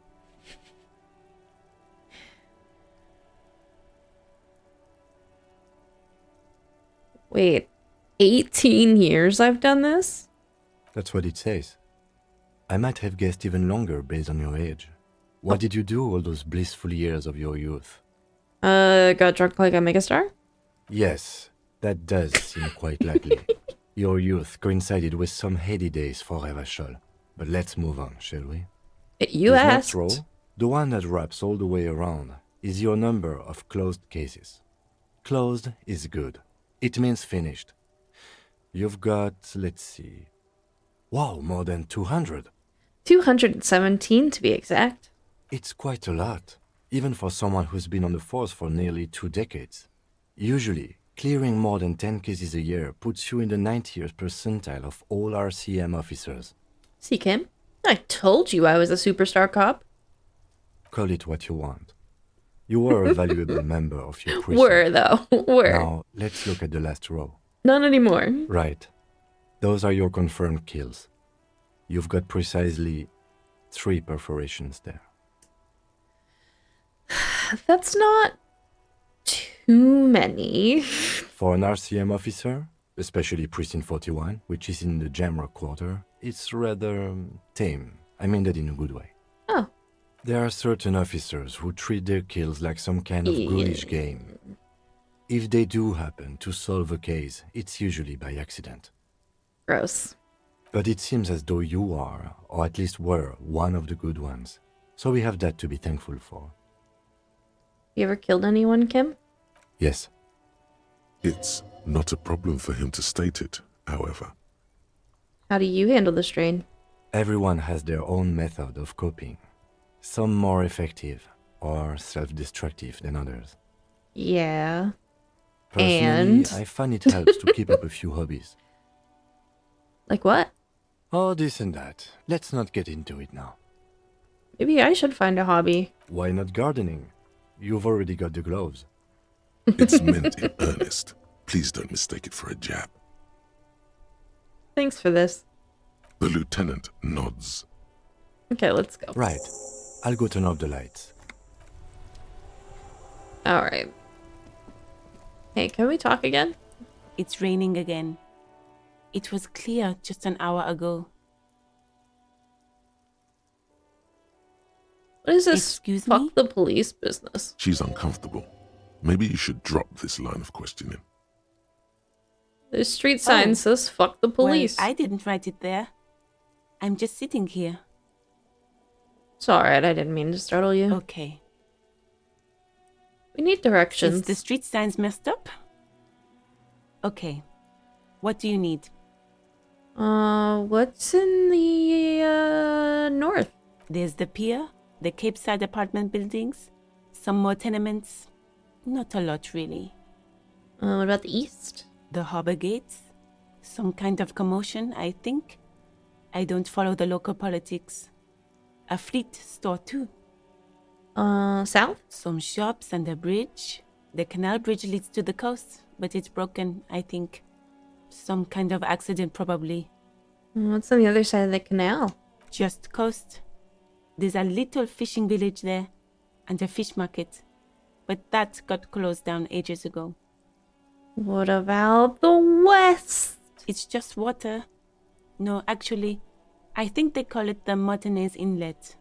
Wait, 18 years I've done this? That's what it says. I might have guessed even longer based on your age. What did you do all those blissful years of your youth? Got drunk like a megastar? Yes, that does seem quite likely. Your youth coincided with some heady days for Revachol. But let's move on, shall we? You This asked. next row, the one that wraps all the way around, is your number of closed cases. Closed is good. It means finished. You've got, let's see... Wow, more than 200. 217 to be exact. It's quite a lot, even for someone who's been on the force for nearly 2 decades. Usually, clearing more than 10 cases a year puts you in the 90th percentile of all RCM officers. See, Kim? I told you I was a superstar cop. Call it what you want. You were a valuable member of your precinct. Were, though. Were. Now, let's look at the last row. Not anymore. Right. Those are your confirmed kills. You've got precisely 3 perforations there. That's not too many. For an RCM officer, especially Precinct 41, which is in the Jamrock Quarter, it's rather tame. I mean that in a good way. Oh. There are certain officers who treat their kills like some kind of ghoulish game. If they do happen to solve a case, it's usually by accident. Gross. But it seems as though you are, or at least were, one of the good ones. So we have that to be thankful for. You ever killed anyone, Kim? Yes. It's not a problem for him to state it, however. How do you handle the strain? Everyone has their own method of coping. Some more effective or self-destructive than others. Yeah. Personally, And? I find it helps to keep up a few hobbies. Like what? Oh, this and that. Let's not get into it now. Maybe I should find a hobby. Why not gardening? You've already got the gloves. It's meant in earnest. Please don't mistake it for a jab. Thanks for this. The lieutenant nods. Okay, let's go. Right. I'll go turn off the lights. Alright. Hey, can we talk again? It's raining again. It was clear just an hour ago. What is this Excuse fuck me? the police business? She's uncomfortable. Maybe you should drop this line of questioning. The street sign Oh. says fuck the police. Well, I didn't write it there. I'm just sitting here. It's alright, I didn't mean to startle you. Okay. We need directions. Is the street signs messed up? Okay. What do you need? What's in the, north? There's the pier, the Cape Side apartment buildings, some more tenements. Not a lot, really. What about the east? The harbor gates. Some kind of commotion, I think. I don't follow the local politics. A fleet store, too. South? Some shops and a bridge. The canal bridge leads to the coast, but it's broken, I think. Some kind of accident, probably. What's on the other side of the canal? Just coast. There's a little fishing village there, and a fish market. But that got closed down ages ago. What about the west? It's just water. No, actually, I think they call it the Martinez Inlet.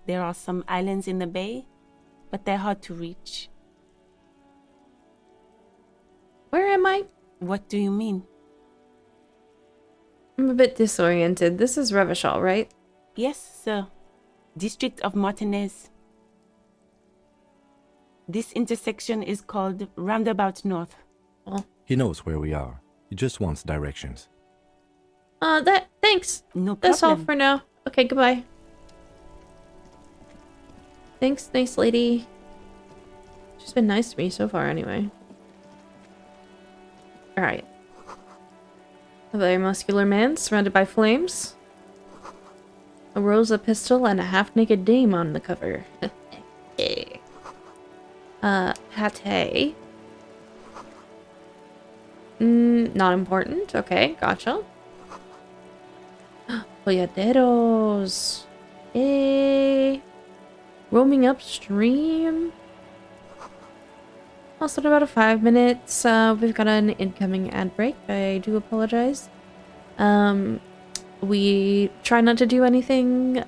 There are some islands in the bay, but they're hard to reach. Where am I? What do you mean? I'm a bit disoriented. This is Revachol, right? Yes, sir. District of Martinez. This intersection is called Roundabout North. He knows where we are. He just wants directions. Thanks. No problem. That's all for now. Okay, goodbye. Thanks, nice lady. She's been nice to me so far, anyway. Alright. A very muscular man surrounded by flames. A Rosa pistol and a half-naked dame on the cover. Pate. Not important. Okay, gotcha. Boyaderos. Roaming upstream. Also in about 5 minutes. We've got an incoming ad break. I do apologize. We try not to do anything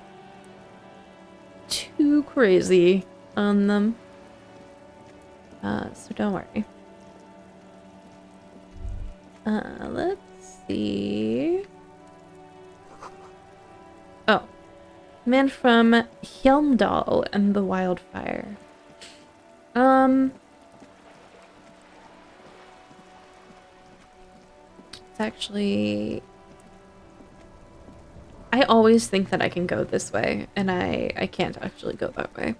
too crazy on them. So don't worry. Let's see. Oh. Man from Hjelmdal and the Wildfire. It's actually... I always think that I can go this way, and I can't actually go that way.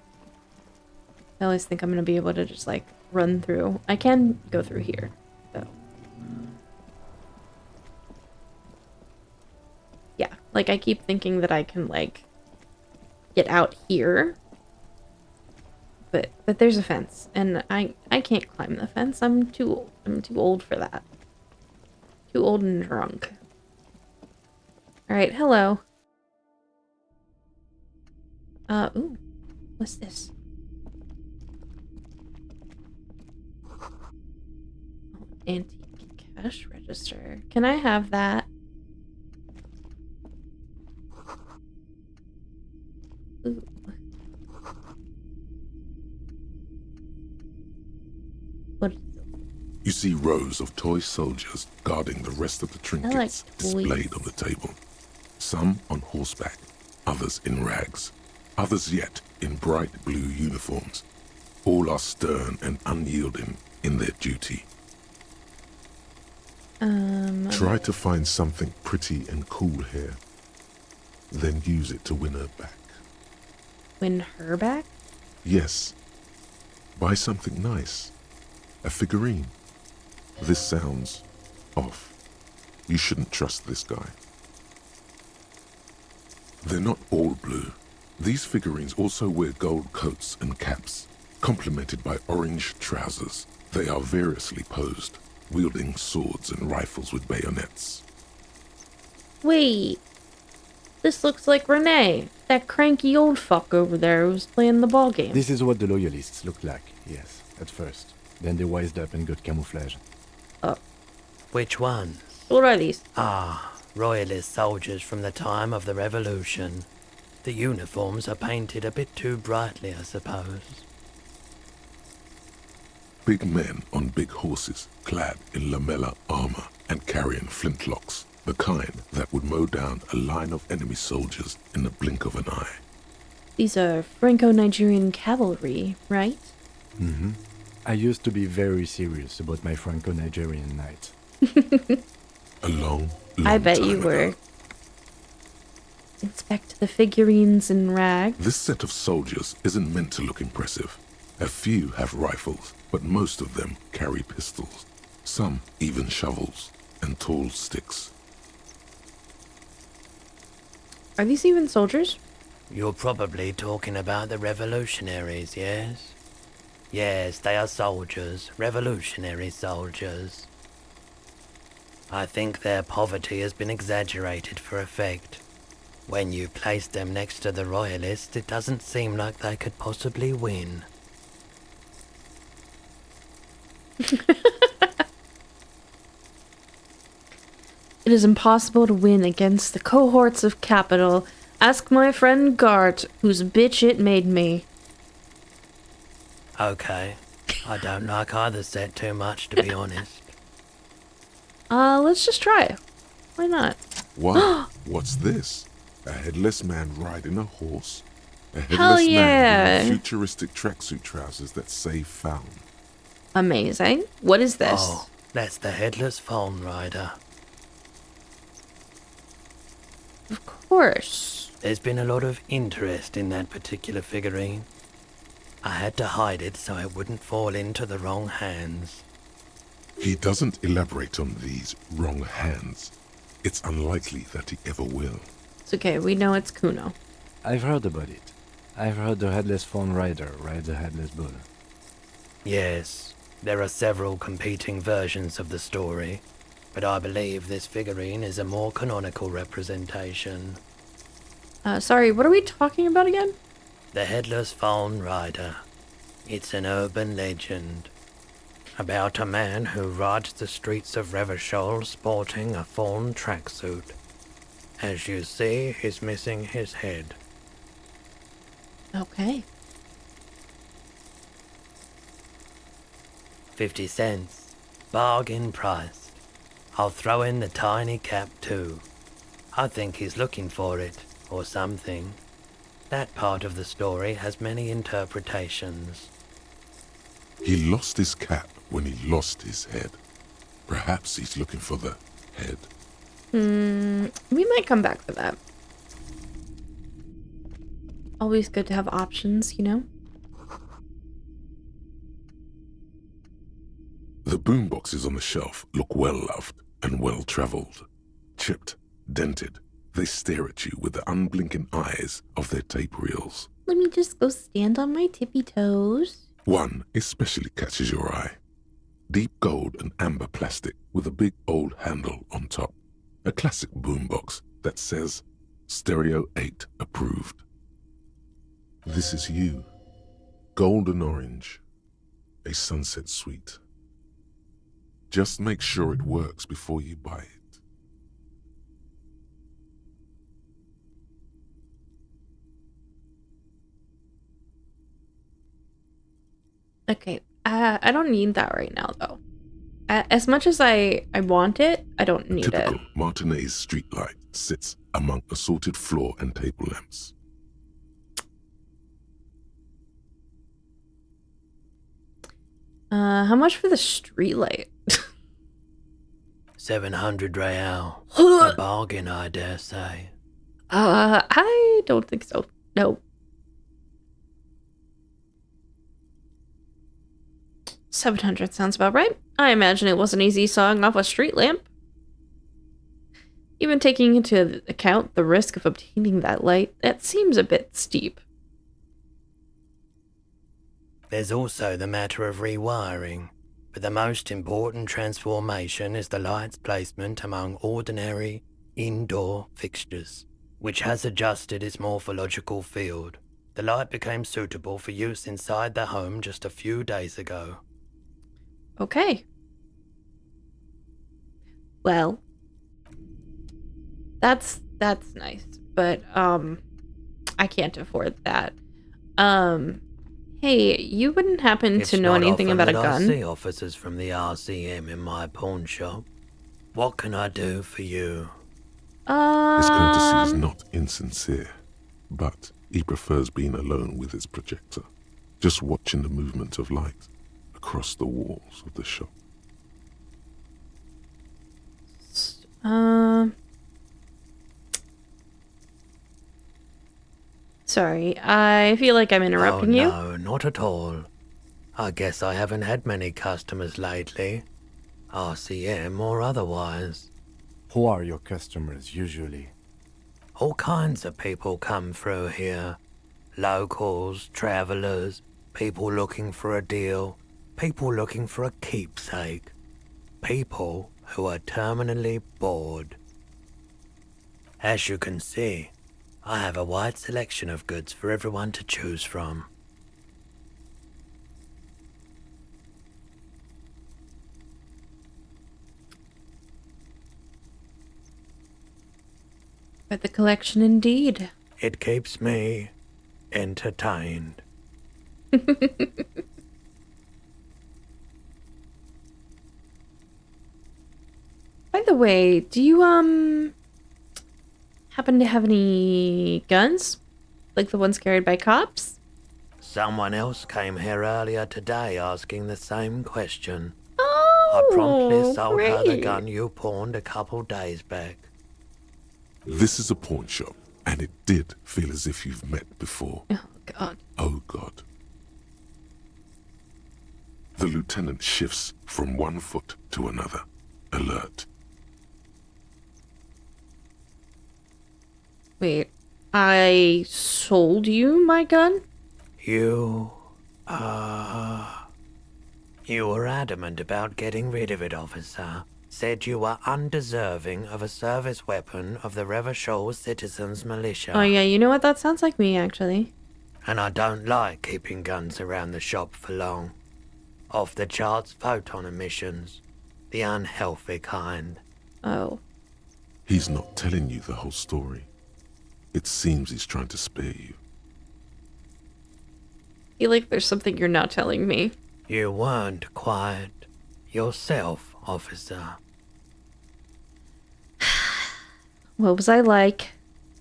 I always think I'm gonna be able to just, like, run through. I can go through here, though. Yeah, like, I keep thinking that I can, like, get out here. But there's a fence, and I can't climb the fence. I'm too old for that. Too old and drunk. Alright, hello. Ooh. What's this? Oh, antique cash register. Can I have that? Ooh. What? You see rows of toy soldiers guarding the rest of the trinkets displayed on the table. Some on horseback, others in rags, others yet in bright blue uniforms. All are stern and unyielding in their duty. Try to find something pretty and cool here. Then use it to win her back. Win her back? Yes. Buy something nice. A figurine. This sounds off. You shouldn't trust this guy. They're not all blue. These figurines also wear gold coats and caps, complemented by orange trousers. They are variously posed, wielding swords and rifles with bayonets. Wait. This looks like Renee, that cranky old fuck over there who's playing the ball game. This is what the loyalists look like, yes, at first. Then they wised up and got camouflage. Oh. Which ones? What are these? Ah, royalist soldiers from the time of the Revolution. The uniforms are painted a bit too brightly, I suppose. Big men on big horses, clad in lamella armor and carrying flintlocks, the kind that would mow down a line of enemy soldiers in the blink of an eye. These are Franco-Nigerian cavalry, right? Mm-hmm. I used to be very serious about my Franco-Nigerian knight. A long I bet time you were. ago. Inspect the figurines in rags. This set of soldiers isn't meant to look impressive. A few have rifles, but most of them carry pistols. Some even shovels and tall sticks. Are these even soldiers? You're probably talking about the revolutionaries, yes? Yes, they are soldiers, revolutionary soldiers. I think their poverty has been exaggerated for effect. When you place them next to the royalists, it doesn't seem like they could possibly win. It is impossible to win against the cohorts of capital. Ask my friend Gart, whose bitch it made me. Okay. I don't like either set too much, to be honest. Let's just try. Why not? Wow, what's this? A headless man riding a horse? A headless Hell yeah! man in futuristic tracksuit trousers that say found. Amazing. What is this? Oh, that's the headless phone rider. Of course. There's been a lot of interest in that particular figurine. I had to hide it so it wouldn't fall into the wrong hands. He doesn't elaborate on these wrong hands. It's unlikely that he ever will. It's okay, we know it's Kuno. I've heard about it. I've heard the headless fawn rider rides a headless bull. Yes, there are several competing versions of the story, but I believe this figurine is a more canonical representation. Sorry, what are we talking about again? The headless fawn rider. It's an urban legend about a man who rides the streets of Revachol sporting a fawn tracksuit. As you see, he's missing his head. Okay. 50 cents. Bargain priced. I'll throw in the tiny cap too. I think he's looking for it, or something. That part of the story has many interpretations. He lost his cap when he lost his head. Perhaps he's looking for the head. We might come back for that. Always good to have options, you know? The boomboxes on the shelf look well-loved and well-traveled. Chipped, dented, they stare at you with the unblinking eyes of their tape reels. Let me just go stand on my tippy toes. One especially catches your eye. Deep gold and amber plastic with a big old handle on top. A classic boombox that says Stereo 8 approved. This is you. Golden orange. A sunset suite. Just make sure it works before you buy it. Okay, I don't need that right now, though. As much as I want it, I don't need it. A typical Martinez streetlight sits among assorted floor and table lamps. How much for the streetlight? 700 real. A bargain, I dare say. I don't think so. No. 700 sounds about right. I imagine it wasn't easy sawing off a street lamp. Even taking into account the risk of obtaining that light, that seems a bit steep. There's also the matter of rewiring, but the most important transformation is the light's placement among ordinary indoor fixtures, which has adjusted its morphological field. The light became suitable for use inside the home just a few days ago. Okay. Well, that's nice, but I can't afford that. Hey, you wouldn't happen to know anything about a gun? I see officers from the RCM in my pawn shop. What can I do for you? His courtesy is not insincere, but he prefers being alone with his projector, just watching the movement of light across the walls of the shop. Sorry, I feel like I'm interrupting you. No, not at all. I guess I haven't had many customers lately, RCM or otherwise. Who are your customers usually? All kinds of people come through here. Locals, travelers, people looking for a deal, people looking for a keepsake, people who are terminally bored. As you can see, I have a wide selection of goods for everyone to choose from. Quite the collection indeed. It keeps me entertained. By the way, do you happen to have any guns? Like the ones carried by cops? Someone else came here earlier today asking the same question. Oh, I promptly sold her the great. gun you pawned a couple days back. This is a pawn shop, and it did feel as if you've met before. Oh, God. Oh, God. The lieutenant shifts from one foot to another, alert. Wait, I sold you my gun? You were adamant about getting rid of it, officer. Said you were undeserving of a service weapon of the Revachol Citizens Militia. Oh yeah, you know what? That sounds like me, actually. And I don't like keeping guns around the shop for long. Off the charts photon emissions. The unhealthy kind. Oh. He's not telling you the whole story. It seems he's trying to spare you. I feel like there's something you're not telling me. You weren't quiet yourself, officer. What was I like?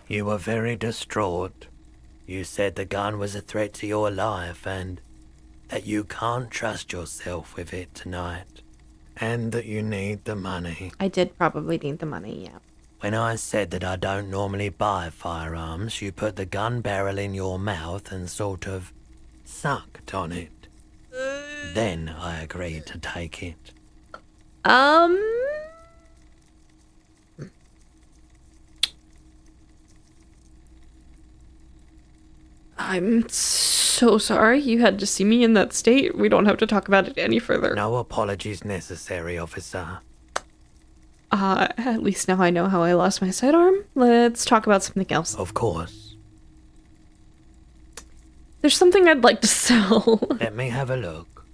You were very distraught. You said the gun was a threat to your life and that you can't trust yourself with it tonight. And that you need the money. I did probably need the money, yeah. When I said that I don't normally buy firearms, you put the gun barrel in your mouth and sort of sucked on it. Then I agreed to take it. I'm so sorry you had to see me in that state. We don't have to talk about it any further. No apologies necessary, officer. At least now I know how I lost my sidearm. Let's talk about something else. Of course. There's something I'd like to sell. Let me have a look.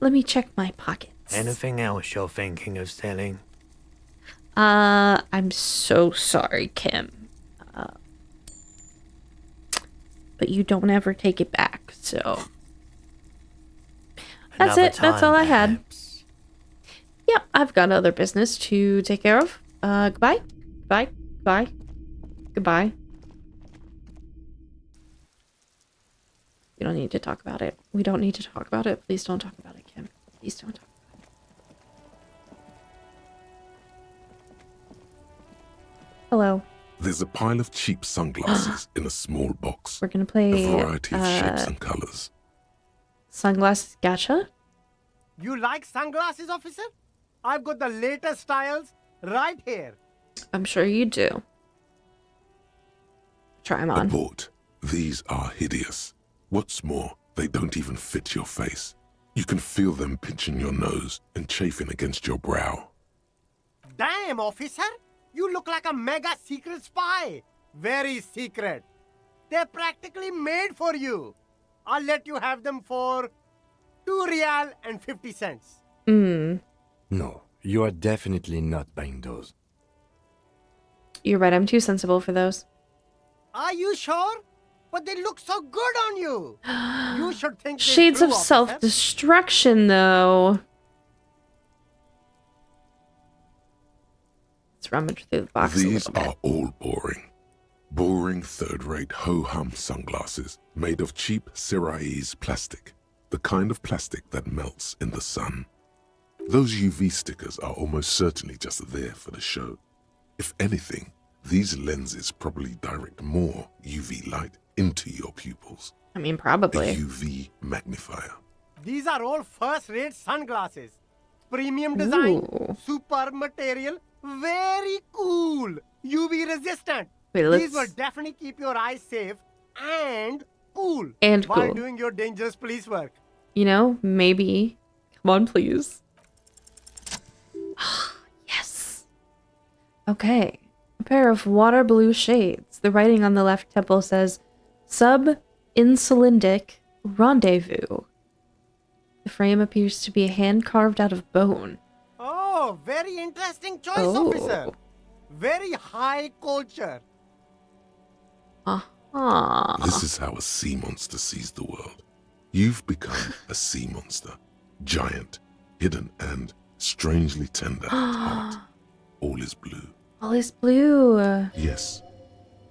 Let me check my pockets. Anything else you're thinking of selling? I'm so sorry, Kim. But you don't ever take it back, so... That's Another it. That's all I had. perhaps. Yep, I've got other business to take care of. Goodbye. Bye. Bye. Goodbye. We don't need to talk about it. We don't need to talk about it. Please don't talk about it, Kim. Please don't talk about it. Hello. There's a pile of cheap sunglasses in a small box. We're gonna play A variety of shapes and colors. Sunglasses Gacha. You like sunglasses, officer? I've got the latest styles right here. I'm sure you do. Try them on. Abort. These are hideous. What's more, they don't even fit your face. You can feel them pinching your nose and chafing against your brow. Damn, officer! You look like a mega secret spy. Very secret. They're practically made for you. I'll let you have them for 2 real and 50 cents. No, you are definitely not buying those. You're right, I'm too sensible for those. Are you sure? But they look so good on you. You should think this Shades through, of officer. self-destruction, though. Let's rummage through the box These a little are all boring. Boring third-rate ho-hum sunglasses made of cheap Syrahese plastic, the kind of plastic that melts in the sun. Those UV stickers are almost certainly just there for the show. If anything, these lenses probably direct more UV light into your pupils. I mean, A probably. UV magnifier. These are all first-rate sunglasses. Premium design, Ooh. super material, very cool, UV resistant. Wait, These let's... will definitely keep your eyes safe and cool And while cool. doing your dangerous police work. You know, maybe. Come on, please. Yes. Okay. A pair of water blue shades. The writing on the left temple says, Sub-insulindic rendezvous. The frame appears to be a hand carved out of bone. Oh, very interesting choice, Oh. officer. Very high culture. Uh-huh. This is how a sea monster sees the world. You've become a sea monster. Giant, hidden, and strangely tender at heart. All is blue. All is blue. Yes,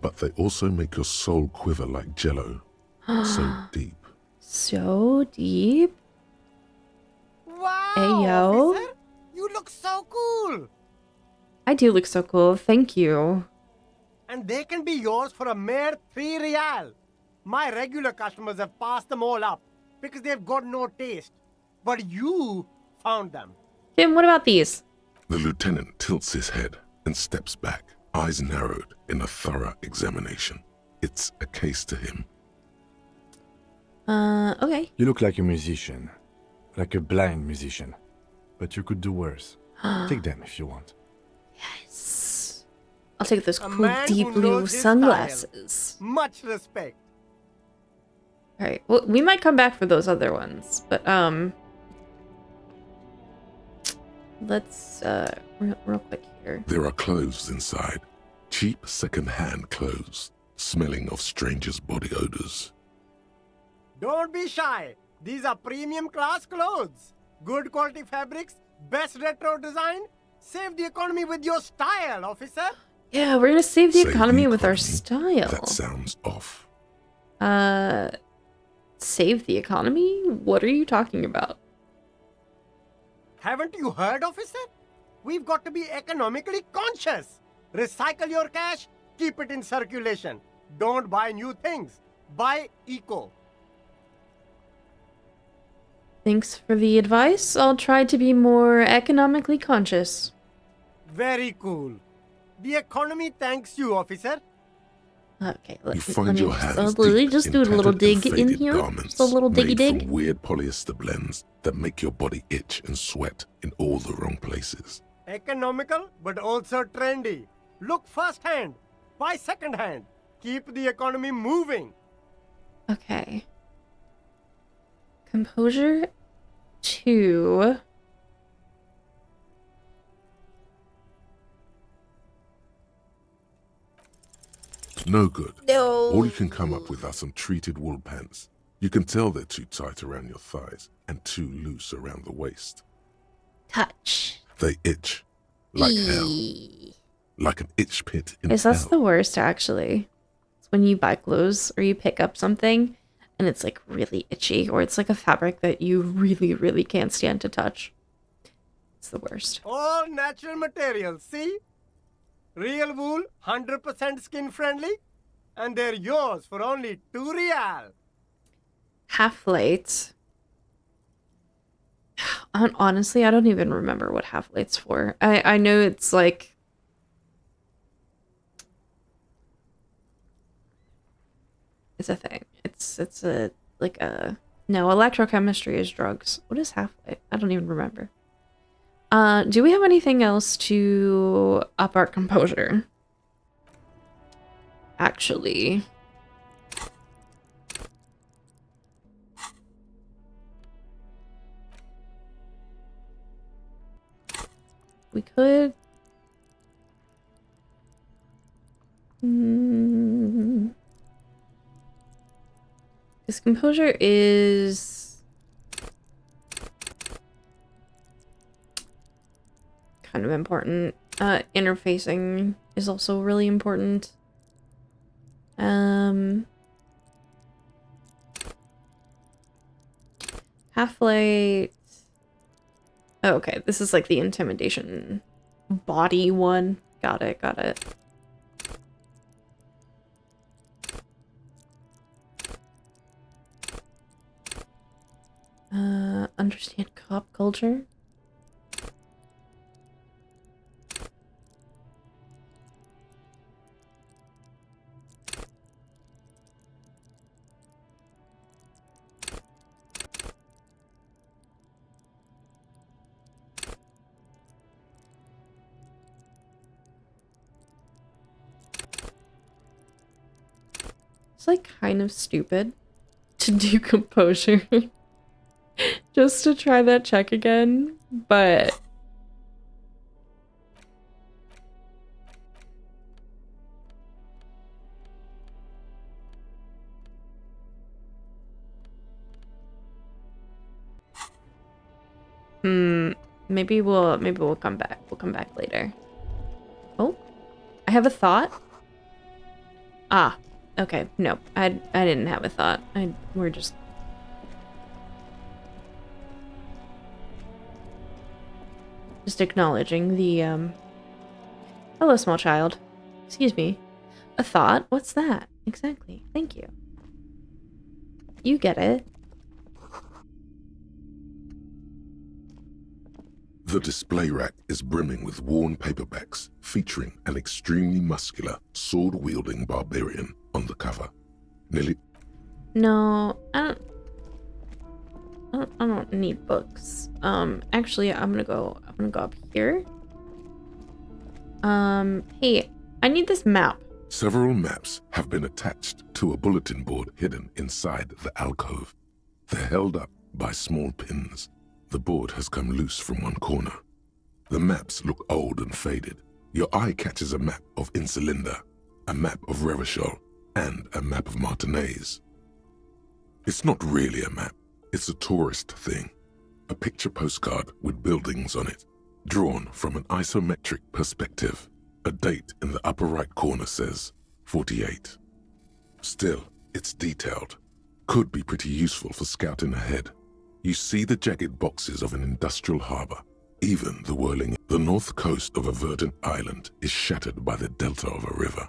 but they also make your soul quiver like jello. So deep. So deep. Wow, Ayo. officer. You look so cool. I do look so cool. Thank you. And they can be yours for a mere 3 real. My regular customers have passed them all up. because they've got no taste. But you found them. Tim, what about these? The lieutenant tilts his head and steps back, eyes narrowed in a thorough examination. It's a case to him. Okay. You look like a musician. Like a blind musician. But you could do worse. Take them if you want. Yes. I'll take those A cool man deep who blue knows his sunglasses. style. Much respect. Alright, well, we might come back for those other ones, but, let's, real quick here. There are clothes inside. Cheap second-hand clothes, smelling of strangers' body odors. Don't be shy. These are premium class clothes. Good quality fabrics, best retro design. Save the economy with your style, officer. Yeah, we're gonna save the Save economy the with our economy? style. That sounds off. Save the economy? What are you talking about? Haven't you heard, officer? We've got to be economically conscious. Recycle your cash, keep it in circulation. Don't buy new things. Buy eco. Thanks for the advice. I'll try to be more economically conscious. Very cool. The economy thanks you, officer. Okay, You find your hands just deep do a in little tattered and dig in faded here. garments Just a little diggy made dig. from weird polyester blends that make your body itch and sweat in all the wrong places. Economical, but also trendy. Look first hand, buy second hand. Keep the economy moving. Okay. Composure 2. No good. No. All you can come up with are some treated wool pants. You can tell they're too tight around your thighs and too loose around the waist. Touch. They itch like hell. Like an itch pit in Yes, that's hell. the worst, actually. It's when you buy clothes or you pick up something and it's like really itchy, or it's like a fabric that you really, really can't stand to touch. It's the worst. All natural materials, see? Real wool, 100% skin friendly, and they're yours for only 2 real. Half light. Honestly, I don't even remember what half light's for. I know it's like it's a thing. It's a like a no, electrochemistry is drugs. What is half light? I don't even remember. Do we have anything else to up our composure? Actually. We could... This composure is... kind of important. Interfacing is also really important. Half-light... Oh, okay, this is like the intimidation body one. Got it, got it. Understand cop culture? It's like kind of stupid to do composure just to try that check again, but maybe we'll come back. We'll come back later. Oh, I have a thought. Ah, okay. No, I didn't have a thought. We're just acknowledging the hello, small child. Excuse me. A thought? What's that? Exactly. Thank you. You get it. The display rack is brimming with worn paperbacks featuring an extremely muscular, sword-wielding barbarian on the cover. Nearly. No, I don't need books. Actually, I'm gonna go up here. Hey, I need this map. Several maps have been attached to a bulletin board hidden inside the alcove. They're held up by small pins. The board has come loose from one corner. The maps look old and faded. Your eye catches a map of Insulinda, a map of Revachol, and a map of Martinez. It's not really a map. It's a tourist thing. A picture postcard with buildings on it, drawn from an isometric perspective. A date in the upper right corner says 48. Still, it's detailed. Could be pretty useful for scouting ahead. You see the jagged boxes of an industrial harbor, even the whirling. The north coast of a verdant island is shattered by the delta of a river.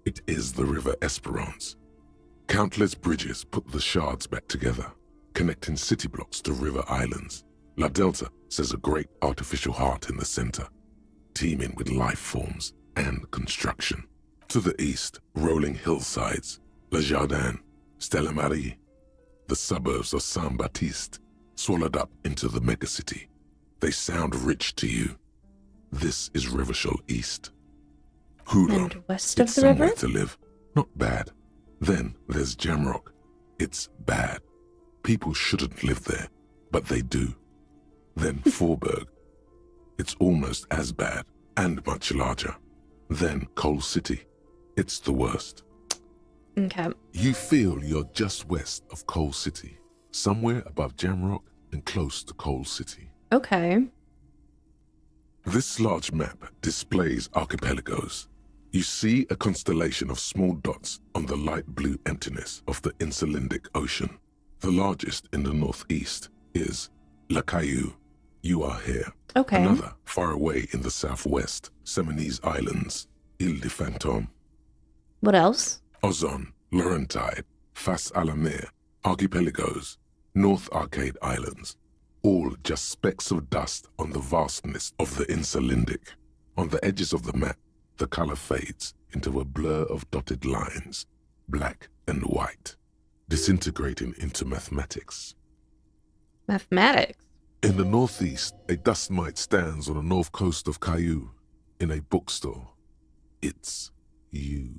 It is the River Esperance. Countless bridges put the shards back together, connecting city blocks to river islands. La Delta says a great artificial heart in the center, teeming with life forms and construction. To the east, rolling hillsides, Le Jardin, Stella Marie, the suburbs of Saint-Baptiste, swallowed up into the megacity. They sound rich to you. This is Revachol East. Huron, And west of it's the somewhere river? to live. Not bad. Then there's Jamrock. It's bad. People shouldn't live there, but they do. Then Forberg. It's almost as bad and much larger. Then Coal City. It's the worst. Okay. You feel you're just west of Coal City, somewhere above Jamrock and close to Coal City. Okay. This large map displays archipelagos. You see a constellation of small dots on the light blue emptiness of the Insulindic Ocean. The largest in the northeast is La Caillou. You are here. Okay. Another far away in the southwest, Seminese Islands, Ile de Fantôme. What else? Ozon, Laurentide, Fas à la Mer, Archipelagos, North Arcade Islands, all just specks of dust on the vastness of the Insulindic. On the edges of the map, the color fades into a blur of dotted lines, black and white, disintegrating into mathematics. Mathematics. In the northeast, a dust mite stands on the north coast of Caillou in a bookstore. It's you.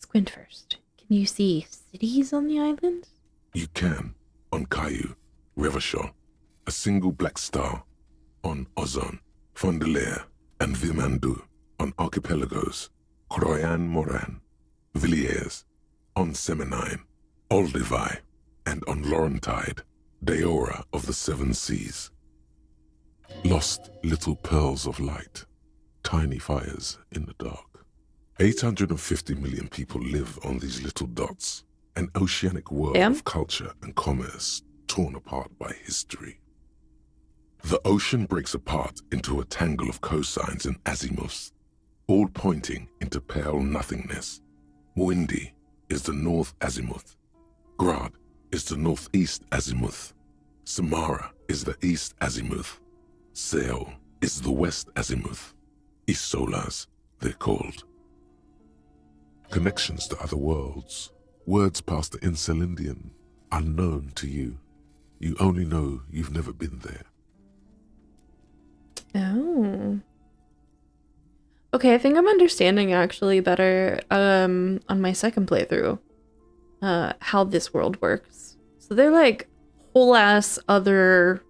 Squint first. Can you see cities on the island? You can, on Caillou, Revachol, a single black star, on Ozon, Fondelier, and Vilmandu, on Archipelagos, Croyan-Moran, Villiers, on Seminine, Olduvai, and on Laurentide, Deora of the Seven Seas. Lost little pearls of light, tiny fires in the dark. 850 million people live on these little dots, an oceanic world of culture and commerce torn apart by history. The ocean breaks apart into a tangle of cosines and azimuths, all pointing into pale nothingness. Windy is the north azimuth. Grad is the northeast azimuth. Samara is the east azimuth. Seol is the west azimuth. Isolas, they're called. Connections to other worlds, words past the Insulindian, unknown to you. You only know you've never been there. Oh. Okay, I think I'm understanding actually better on my second playthrough how this world works. So they're like whole ass other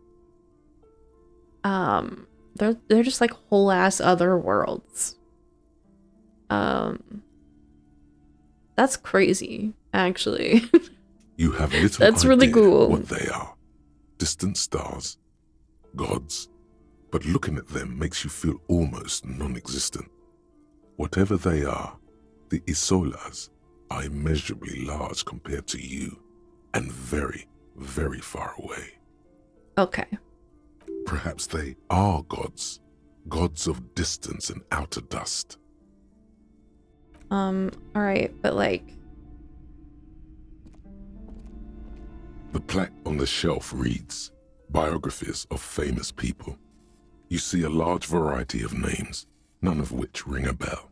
they're just like whole ass other worlds. That's crazy, actually. You have little That's idea really cool. what they are. Distant stars, gods. But looking at them makes you feel almost non-existent. Whatever they are, the Isolas are immeasurably large compared to you, and very, very far away. Okay. Perhaps they are gods, gods of distance and outer dust. Alright, but like... The plaque on the shelf reads, Biographies of famous people. You see a large variety of names, none of which ring a bell.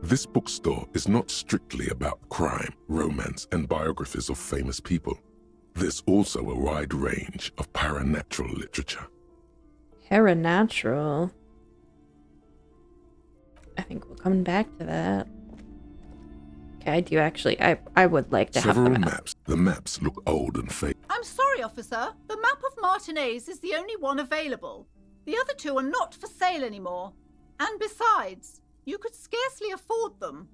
This bookstore is not strictly about crime, romance, and biographies of famous people. There's also a wide range of paranatural literature. Paranatural? I think we'll come back to that. Okay, I do actually. I would like to have the Several map. maps. The maps look old and faded. I'm sorry, officer. The map of Martinez is the only one available. The other two are not for sale anymore. And besides, you could scarcely afford them.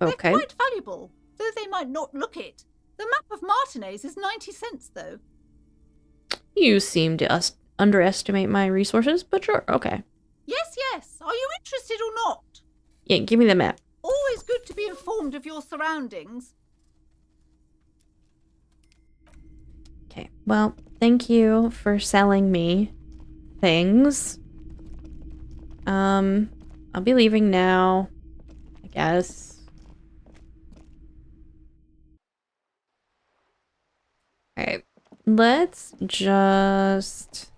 Okay. They're quite valuable, though they might not look it. The map of Martinez is 90 cents, though. You seem to underestimate my resources, but sure, okay. Yes, yes. Are you interested or not? Yeah, give me the map. Always good to be informed of your surroundings. Okay, well, thank you for selling me things. I'll be leaving now, I guess. Alright, let's just...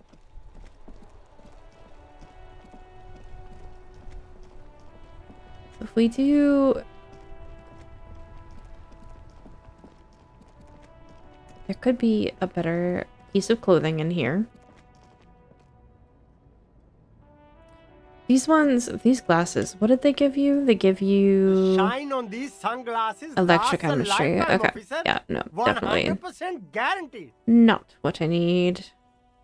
If we do... There could be a better piece of clothing in here. These glasses, what did they give you? They give you... Shine on these sunglasses. Electrochemistry. Lifetime, Okay. officer. Yeah, no, definitely 100% guaranteed. not what I need.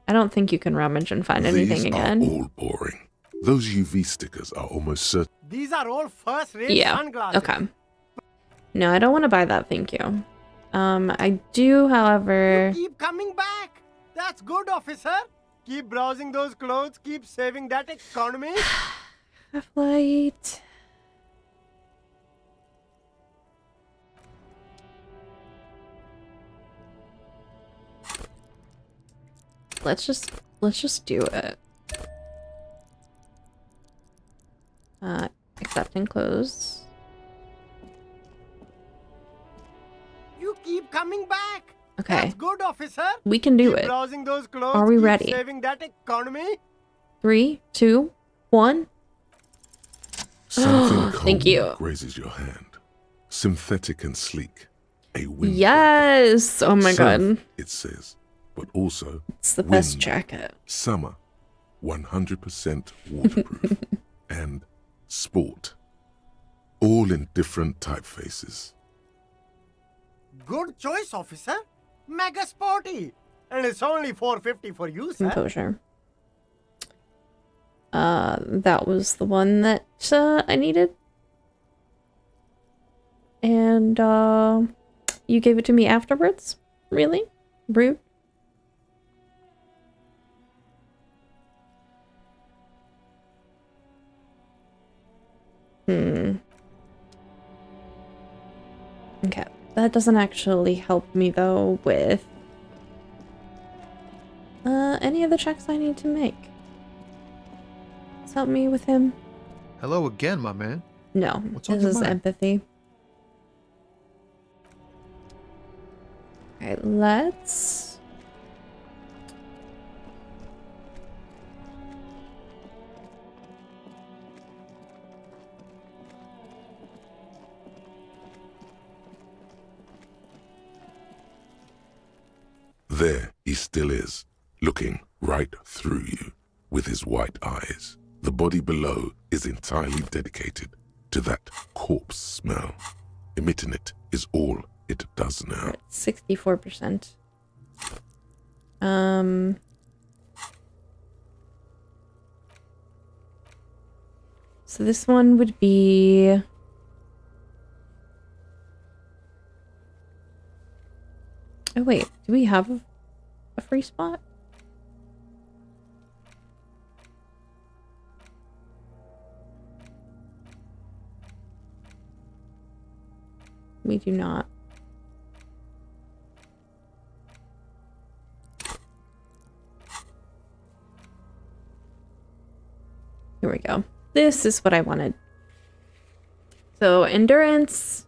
I don't think you can rummage and find anything These again. are all boring. Those UV stickers are almost certain. These are all first-rate Yeah, sunglasses. okay. No, I don't want to buy that, thank you. I do, however... Keep coming back. That's good, officer. Keep browsing those clothes. Keep saving that economy. Flight. Let's just do it. Accept and close. You keep coming back. Okay. That's good, officer. We can do Keep it. browsing those clothes. Are we Keep ready? Saving that economy. 3, 2, 1. Something Thank cold you. grazes your hand. Synthetic and sleek. A wind. Yes! Oh my god. It says, but also It's the best wind, jacket. Summer, 100% waterproof, and sport. All in different typefaces. Good choice, officer. Mega sporty. And it's only $4.50 for you, sir. Composure. That was the one that I needed. And you gave it to me afterwards? Really? Rude. Okay. That doesn't actually help me though with any of the checks I need to make. Does help me with him? Hello again, my man. No, What's on this your is mind? empathy. Alright, let's... There he still is, looking right through you with his white eyes. The body below is entirely dedicated to that corpse smell. Emitting it is all it does now. 64%. So this one would be... Oh wait, do we have a free spot? We do not. Here we go. This is what I wanted. So endurance,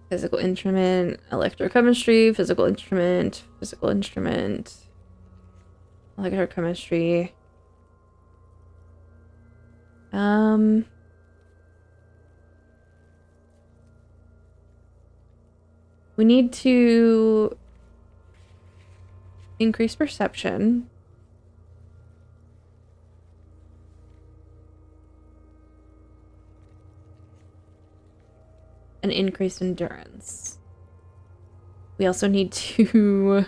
physical instrument, electrochemistry, physical instrument, electrochemistry. We need to increase perception. And increase endurance. We also need to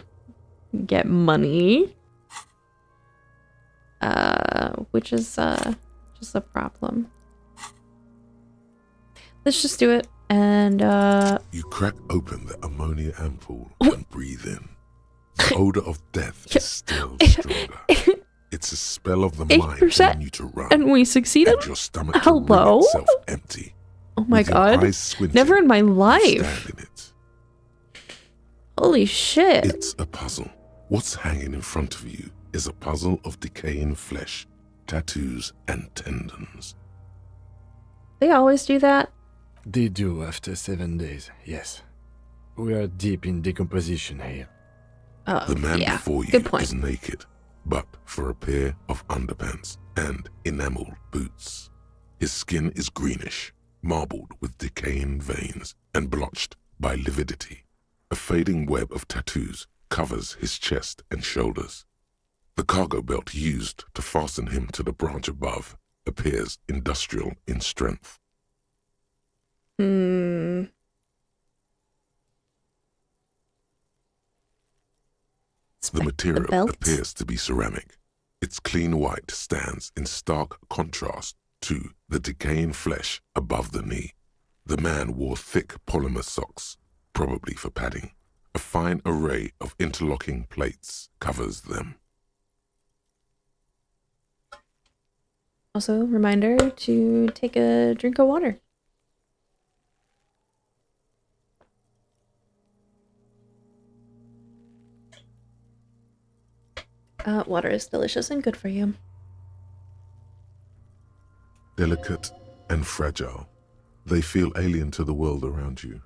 get money. Which is just a problem. Let's just do it. And you crack open the ammonia ampoule and breathe in. The odor of death is still stronger. It's a spell of the mind telling you to run. And we succeeded. And your stomach to wring itself empty. Oh my god. Never in my life. Stand in it. Holy shit. It's a puzzle. What's hanging in front of you is a puzzle of decaying flesh, tattoos, and tendons. They always do that? They do after 7 days, yes. We are deep in decomposition here. The man before you is naked, but for a pair of underpants and enameled boots. His skin is greenish, marbled with decaying veins and blotched by lividity. A fading web of tattoos covers his chest and shoulders. The cargo belt used to fasten him to the branch above appears industrial in strength. The material appears to be ceramic. Its clean white stands in stark contrast to the decaying flesh above the knee. The man wore thick polymer socks, probably for padding. A fine array of interlocking plates covers them. Also, reminder to take a drink of water. Water is delicious and good for you. Delicate and fragile, they feel alien to the world around you,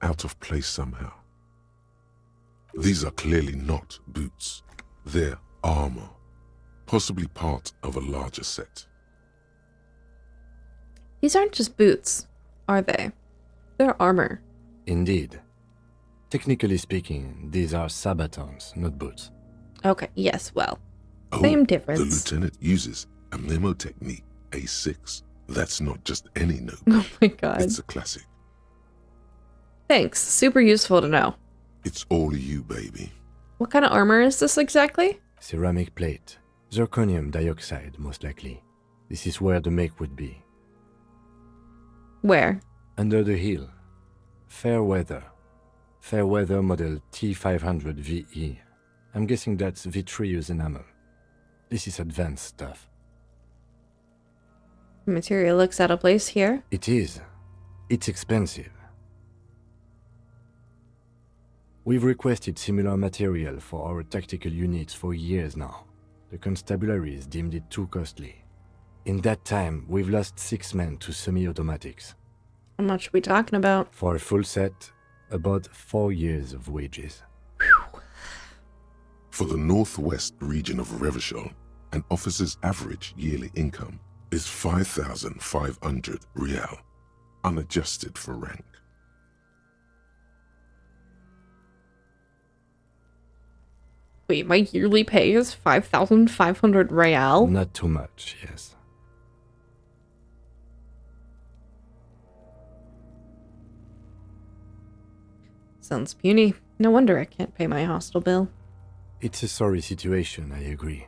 out of place somehow. These are clearly not boots. They're armor, possibly part of a larger set. These aren't just boots, are they? They're armor. Indeed. Technically speaking, these are sabatons, not boots. Okay, yes, well, same difference. The lieutenant uses a memo technique A6. That's not just any note. Oh my god. It's a classic. Thanks, super useful to know. It's all you, baby. What kind of armor is this exactly? Ceramic plate. Zirconium dioxide, most likely. This is where the make would be. Where? Under the hill. Fair weather. Fair weather model T500 VE. I'm guessing that's vitreous enamel. This is advanced stuff. Material looks out of place here. It is. It's expensive. We've requested similar material for our tactical units for years now. The constabularies deemed it too costly. In that time, we've lost 6 men to semi-automatics. How much are we talking about? For a full set, about 4 years of wages. For the northwest region of Revachol, an officer's average yearly income is 5,500 rial, unadjusted for rank. Wait, my yearly pay is 5,500 rial? Not too much, yes. Sounds puny. No wonder I can't pay my hostel bill. It's a sorry situation, I agree.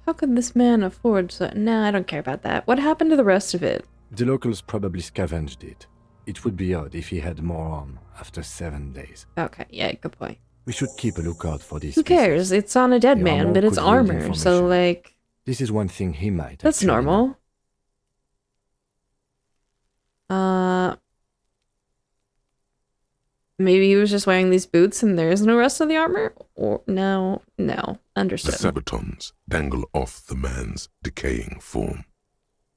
How could this man afford so... Nah, I don't care about that. What happened to the rest of it? The locals probably scavenged it. It would be odd if he had more on after 7 days. Okay, yeah, good point. We should keep a lookout for these Who cares? It's on a dead man, but it's armor, so like... This is one thing he might. That's normal. Maybe he was just wearing these boots and there is no rest of the armor? Or no. Understood. The sabatons dangle off the man's decaying form.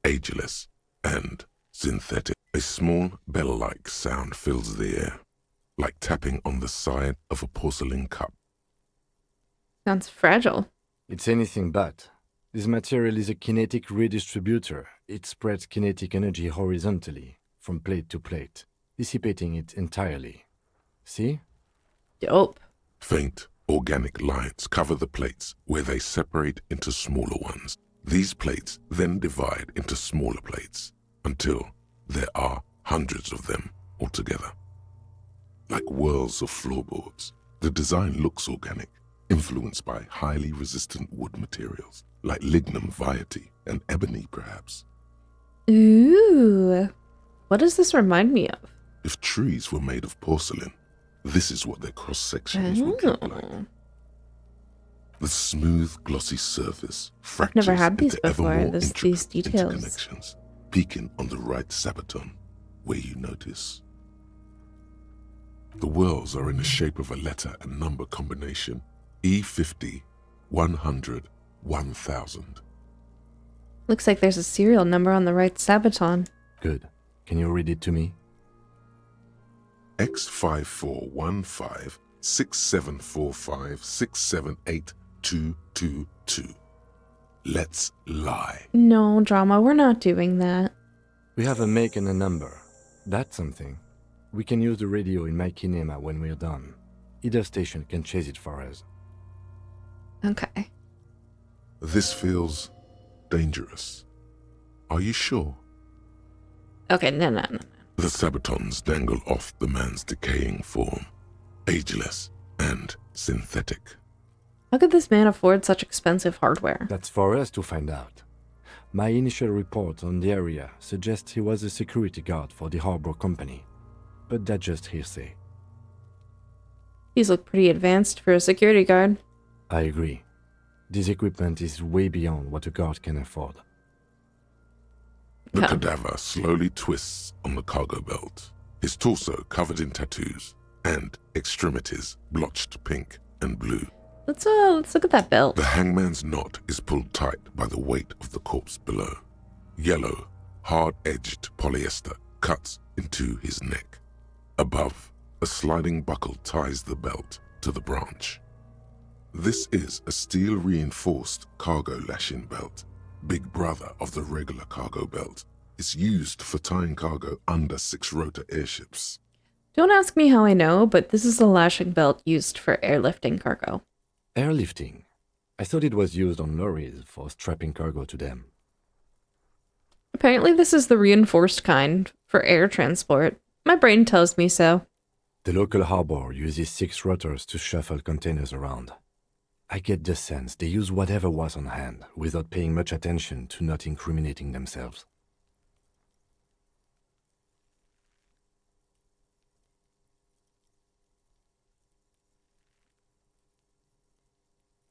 ageless, and synthetic. A small bell-like sound fills the air, like tapping on the side of a porcelain cup. Sounds fragile. It's anything but. This material is a kinetic redistributor. It spreads kinetic energy horizontally, from plate to plate, dissipating it entirely. See? Dope. Faint, organic lines cover the plates where they separate into smaller ones. These plates then divide into smaller plates until there are hundreds of them altogether. Like whirls of floorboards, the design looks organic, influenced by highly resistant wood materials, like lignum vitae and ebony perhaps. Ooh. What does this remind me of? If trees were made of porcelain, this is what their cross-sections would look like. The smooth, glossy surface fractures never had these into ever before, more these intricate details. interconnections, peaking on the right sabaton, where you notice. The whirls are in the shape of a letter and number combination, E50, 100, 1000. Looks like there's a serial number on the right sabaton. Good. Can you read it to me? X5415 6745 678222. Let's lie. No, drama, we're not doing that. We have a make and a number. That's something. We can use the radio in my kinema when we're done. Either station can chase it for us. Okay. This feels dangerous. Are you sure? Okay, no. The sabatons dangle off the man's decaying form, ageless and synthetic. How could this man afford such expensive hardware? That's for us to find out. My initial report on the area suggests he was a security guard for the harbor company, but that's just hearsay. These look pretty advanced for a security guard. I agree. This equipment is way beyond what a guard can afford. The cadaver slowly twists on the cargo belt, his torso covered in tattoos, and extremities blotched pink and blue. Let's look at that belt. The hangman's knot is pulled tight by the weight of the corpse below. Yellow, hard-edged polyester cuts into his neck. Above, a sliding buckle ties the belt to the branch. This is a steel-reinforced cargo lashing belt, big brother of the regular cargo belt. It's used for tying cargo under 6-rotor airships. Don't ask me how I know, but this is a lashing belt used for airlifting cargo. Airlifting? I thought it was used on lorries for strapping cargo to them. Apparently this is the reinforced kind, for air transport. My brain tells me so. The local harbor uses 6 rotors to shuffle containers around. I get the sense they use whatever was on hand, without paying much attention to not incriminating themselves.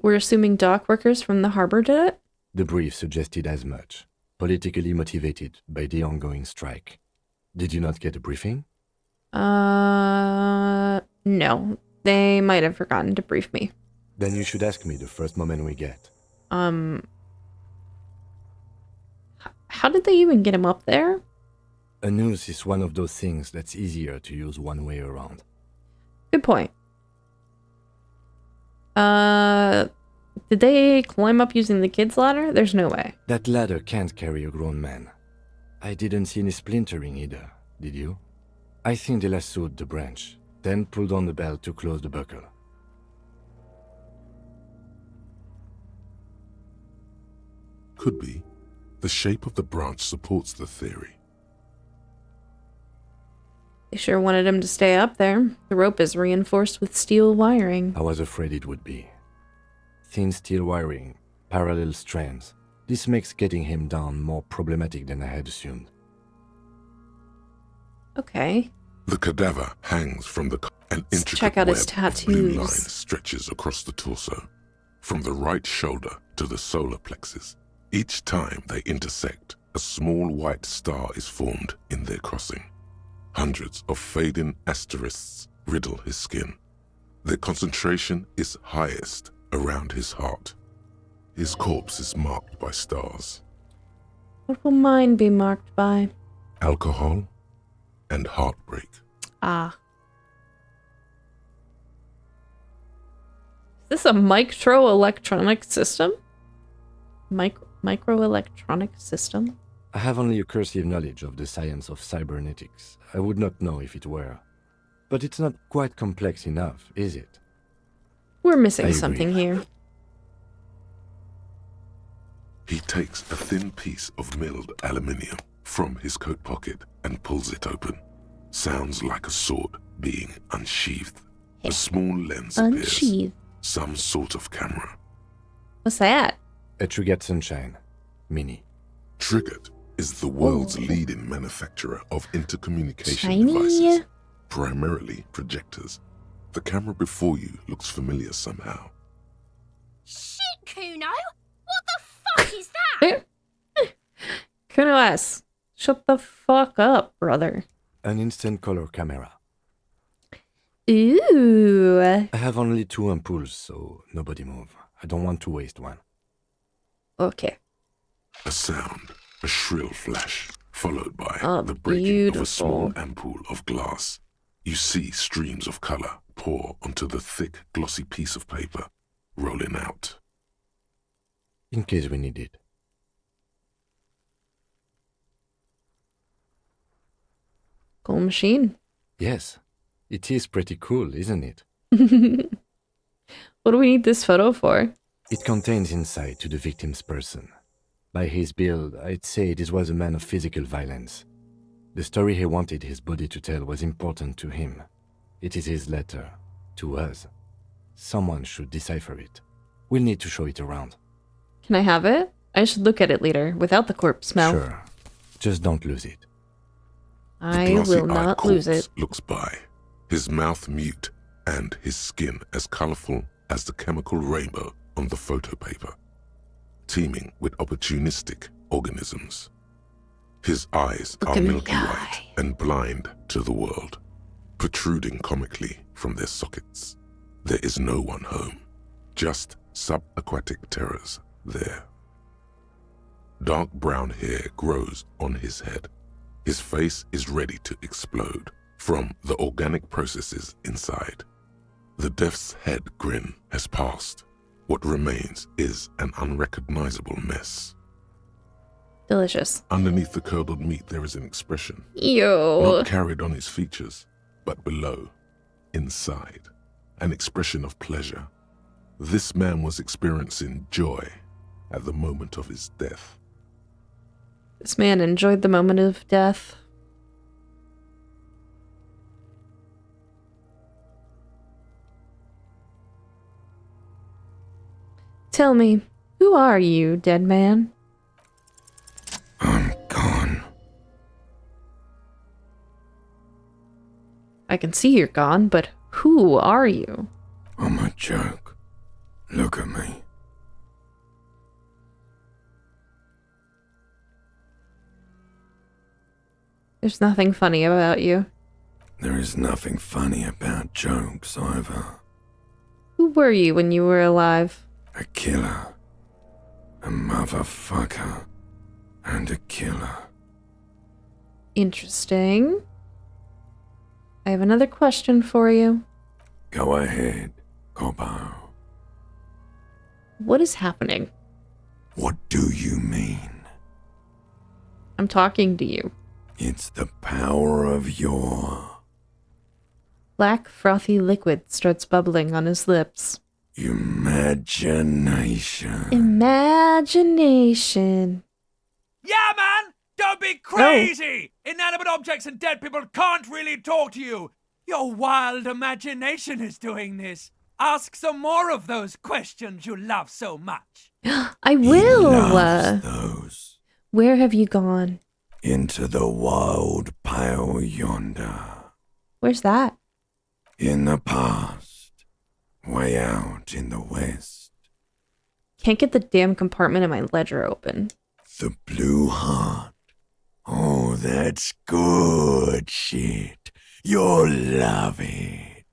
We're assuming dock workers from the harbor did it? The brief suggested as much, politically motivated by the ongoing strike. Did you not get a briefing? No. They might have forgotten to brief me. Then you should ask me the first moment we get. How did they even get him up there? A noose is one of those things that's easier to use one way around. Good point. Did they climb up using the kid's ladder? There's no way. That ladder can't carry a grown man. I didn't see any splintering either, did you? I think they lassoed the branch, then pulled on the belt to close the buckle. Could be. The shape of the branch supports the theory. They sure wanted him to stay up there. The rope is reinforced with steel wiring. I was afraid it would be. Thin steel wiring, parallel strands. This makes getting him down more problematic than I had assumed. Okay. The cadaver hangs from the an intricate check out his web of blue tattoos. line stretches across the torso, from the right shoulder to the solar plexus. Each time they intersect, a small white star is formed in their crossing. Hundreds of fading asterisks riddle his skin. Their concentration is highest around his heart. His corpse is marked by stars. What will mine be marked by? Alcohol and heartbreak. Ah. Is this a microelectronic system? Microelectronic system? I have only a cursive knowledge of the science of cybernetics. I would not know if it were. But it's not quite complex enough, is it? We're missing I something agree. here. He takes a thin piece of milled aluminium from his coat pocket and pulls it open. Sounds like a sword being unsheathed. A small lens appears. Unsheathed. Some sort of camera. What's that? A Trigger Sunshine. Mini. Triggered is the world's leading manufacturer of intercommunication Shiny. devices, primarily projectors. The camera before you looks familiar somehow. Shit, Kuno! What the fuck is that? Kuno S. Shut the fuck up, brother. An instant color camera. Ooh. I have only 2 ampoules, so nobody move. I don't want to waste one. Okay. A sound, a shrill flash, followed by Oh, the breaking beautiful. of a small ampoule of glass. You see streams of color pour onto the thick, glossy piece of paper, rolling out. In case we need it. Cool machine. Yes. It is pretty cool, isn't it? What do we need this photo for? It contains insight to the victim's person. By his build, I'd say this was a man of physical violence. The story he wanted his body to tell was important to him. It is his letter. To us. Someone should decipher it. We'll need to show it around. Can I have it? I should look at it later, without the corpse smell. Sure. Just don't lose it. I will not lose it. Looks by, his mouth mute and his skin as colorful as the chemical rainbow on the photo paper, teeming with opportunistic organisms. His eyes are milky white and blind to the world, protruding comically from their sockets. There is no one home, just subaquatic terrors there. Dark brown hair grows on his head. His face is ready to explode from the organic processes inside. The death's head grin has passed. What remains is an unrecognizable mess. Delicious. Underneath the curdled meat there is an expression. Ew. Not carried on his features, but below, inside, an expression of pleasure. This man was experiencing joy at the moment of his death. This man enjoyed the moment of death. Tell me, who are you, dead man? I'm gone. I can see you're gone, but who are you? I'm a joke. Look at me. There's nothing funny about you. There is nothing funny about jokes either. Who were you when you were alive? A killer. A motherfucker. And a killer. Interesting. I have another question for you. Go ahead, Cobbo. What is happening? What do you mean? I'm talking to you. It's the power of your... Black, frothy liquid starts bubbling on his lips. Imagination. Imagination. Yeah, man! Don't be crazy! Inanimate objects and dead people can't really talk to you. Your wild imagination is doing this. Ask some more of those questions you love so much. I will. He loves those. Where have you gone? Into the wild pale yonder. Where's that? In the past. Way out in the west. Can't get the damn compartment in my ledger open. The blue heart. Oh, that's good shit. You'll love it.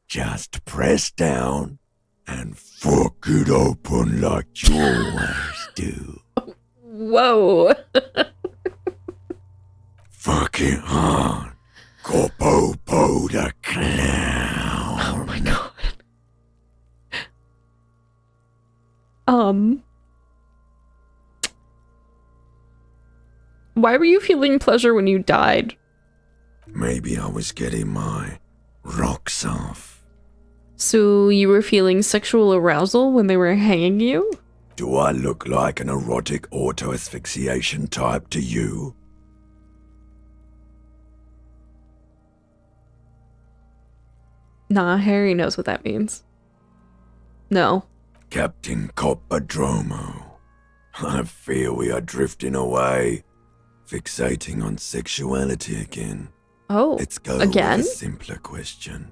Just press down and fuck it open like you always do. Whoa. Why were you feeling pleasure when you died? Maybe I was getting my rocks off. So you were feeling sexual arousal when they were hanging you? Do I look like an erotic auto-asphyxiation type to you? Nah, Harry knows what that means. No. Captain Coppadromo, I fear we are drifting away, fixating on sexuality again. Oh, let's go again? with a simpler question.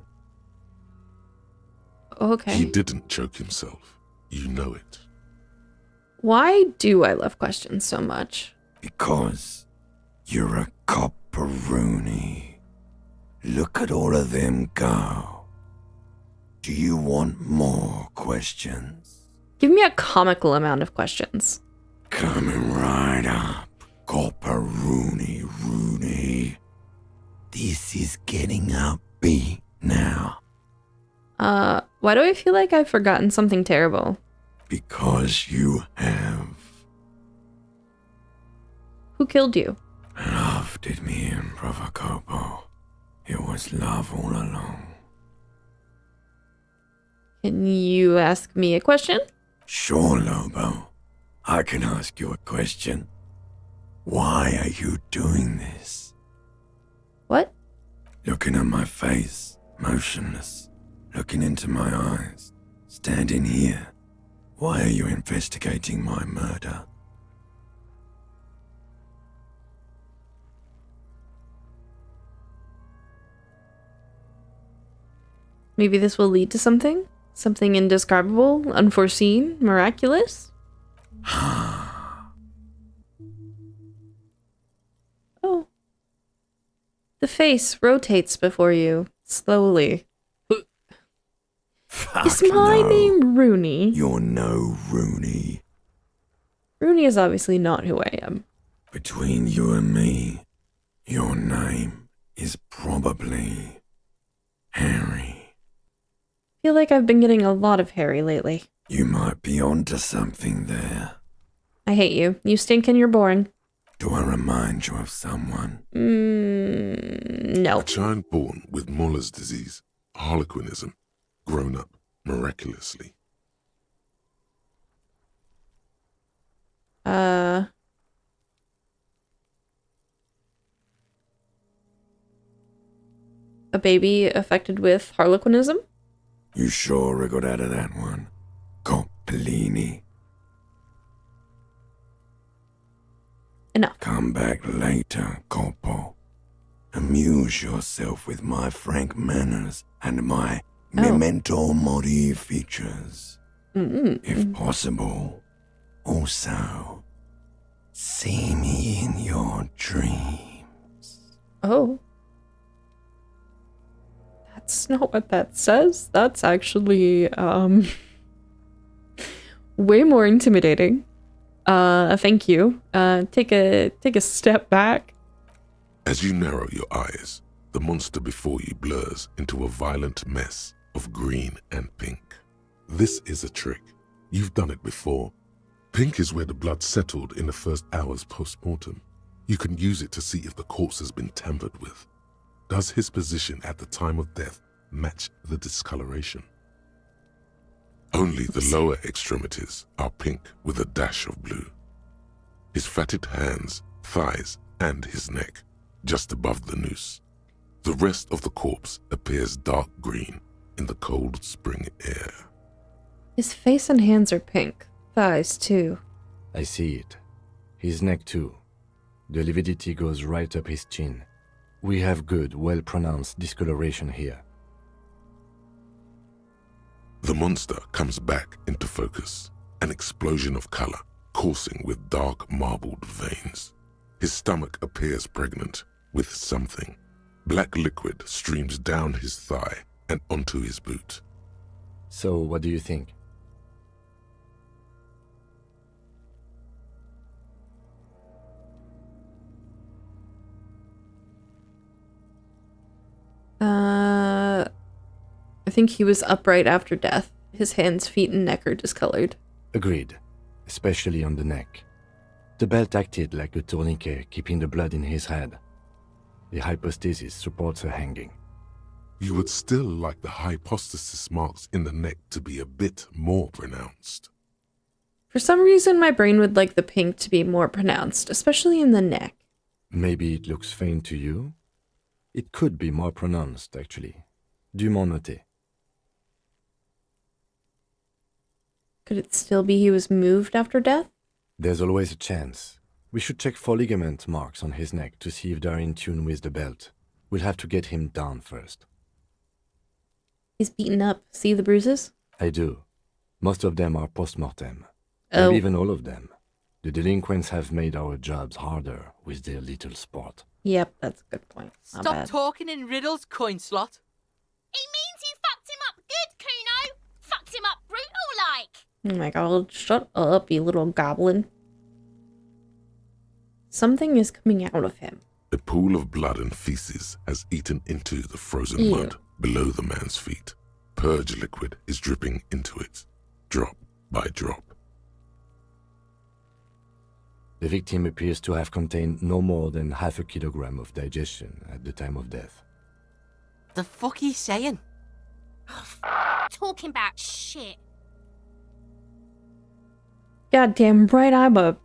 Okay. He didn't choke himself. You know it. Why do I love questions so much? Because you're a copperoony. Look at all of them go. Do you want more questions? Give me a comical amount of questions. Coming right up, copperoony Rooney. This is getting upbeat now. Why do I feel like I've forgotten something terrible? Because you have. Who killed you? Love did me in, Provocopo. It was love all along. Can you ask me a question? Sure, Lobo. I can ask you a question. Why are you doing this? What? Looking at my face, motionless, looking into my eyes, standing here. Why are you investigating my murder? Maybe this will lead to something? Something indescribable, unforeseen, miraculous? Oh. The face rotates before you, slowly. Is my name Rooney? You're no Rooney. Rooney is obviously not who I am. Between you and me, your name is probably Harry. I feel like I've been getting a lot of Harry lately. You might be onto something there. I hate you. You stink and you're boring. Do I remind you of someone? No. A child born with Muller's disease, harlequinism, grown up miraculously. A baby affected with harlequinism? You sure I got out of that one? Coppellini. Enough. Come back later, Coppo. Amuse yourself with my frank manners and my memento mori features. If possible, also, see me in your dreams. Oh. That's not what that says. That's actually, way more intimidating. Thank you. Take a step back. As you narrow your eyes, the monster before you blurs into a violent mess of green and pink. This is a trick. You've done it before. Pink is where the blood settled in the first hours post-mortem. You can use it to see if the corpse has been tampered with. Does his position at the time of death match the discoloration? Only the lower extremities are pink with a dash of blue. His fatted hands, thighs, and his neck, just above the noose. The rest of the corpse appears dark green in the cold spring air. His face and hands are pink. Thighs, too. I see it. His neck, too. The lividity goes right up his chin. We have good, well-pronounced discoloration here. The monster comes back into focus, an explosion of color, coursing with dark marbled veins. His stomach appears pregnant with something. Black liquid streams down his thigh and onto his boot. So, what do you think? I think he was upright after death. His hands, feet, and neck are discolored. Agreed. Especially on the neck. The belt acted like a tourniquet, keeping the blood in his head. The hypostasis supports her hanging. You would still like the hypostasis marks in the neck to be a bit more pronounced. For some reason, my brain would like the pink to be more pronounced, especially in the neck. Maybe it looks faint to you? It could be more pronounced, actually. Dumont noté. Could it still be he was moved after death? There's always a chance. We should check for ligament marks on his neck to see if they're in tune with the belt. We'll have to get him down first. He's beaten up. See the bruises? I do. Most of them are post-mortem. Oh. Maybe even all of them. The delinquents have made our jobs harder with their little sport. Yep, that's a good point. Not Stop bad. talking in riddles, coin slot. It means you fucked him up good, Kuno. Fucked him up brutal like. Oh my god, shut up, you little goblin. Something is coming out of him. A pool of blood and feces has eaten into the frozen Ew. mud below the man's feet. Purge liquid is dripping into it, drop by drop. The victim appears to have contained no more than half a kilogram of digestion at the time of death. The fuck he's saying? Talking about shit. Goddamn right, I'm a...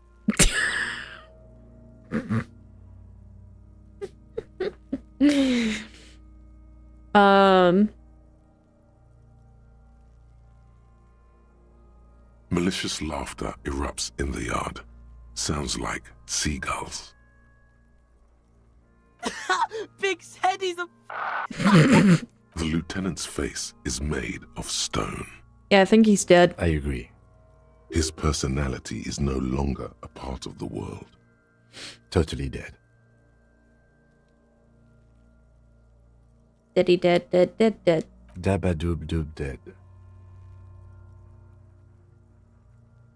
Malicious laughter erupts in the yard. Sounds like seagulls. Big's head is a... The lieutenant's face is made of stone. Yeah, I think he's dead. I agree. His personality is no longer a part of the world. Totally dead. Dead. Dabba-doob-doob dead.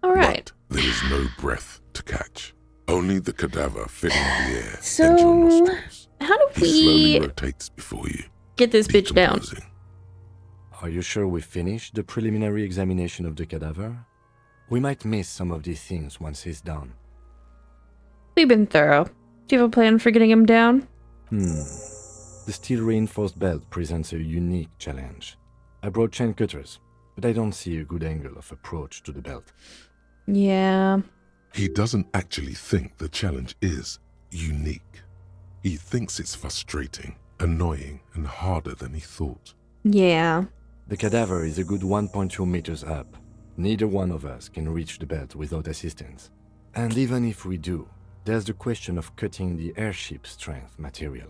Alright. There is no breath to catch. Only the cadaver filling the air So, enter your nostrils. how do He slowly we rotates before you. get this bitch down? decomposing. Are you sure we finished the preliminary examination of the cadaver? We might miss some of these things once he's done. We've been thorough. Do you have a plan for getting him down? The steel-reinforced belt presents a unique challenge. I brought chain cutters, but I don't see a good angle of approach to the belt. Yeah. He doesn't actually think the challenge is unique. He thinks it's frustrating, annoying, and harder than he thought. Yeah. The cadaver is a good 1.2 meters up. Neither one of us can reach the belt without assistance. And even if we do, there's the question of cutting the airship strength material.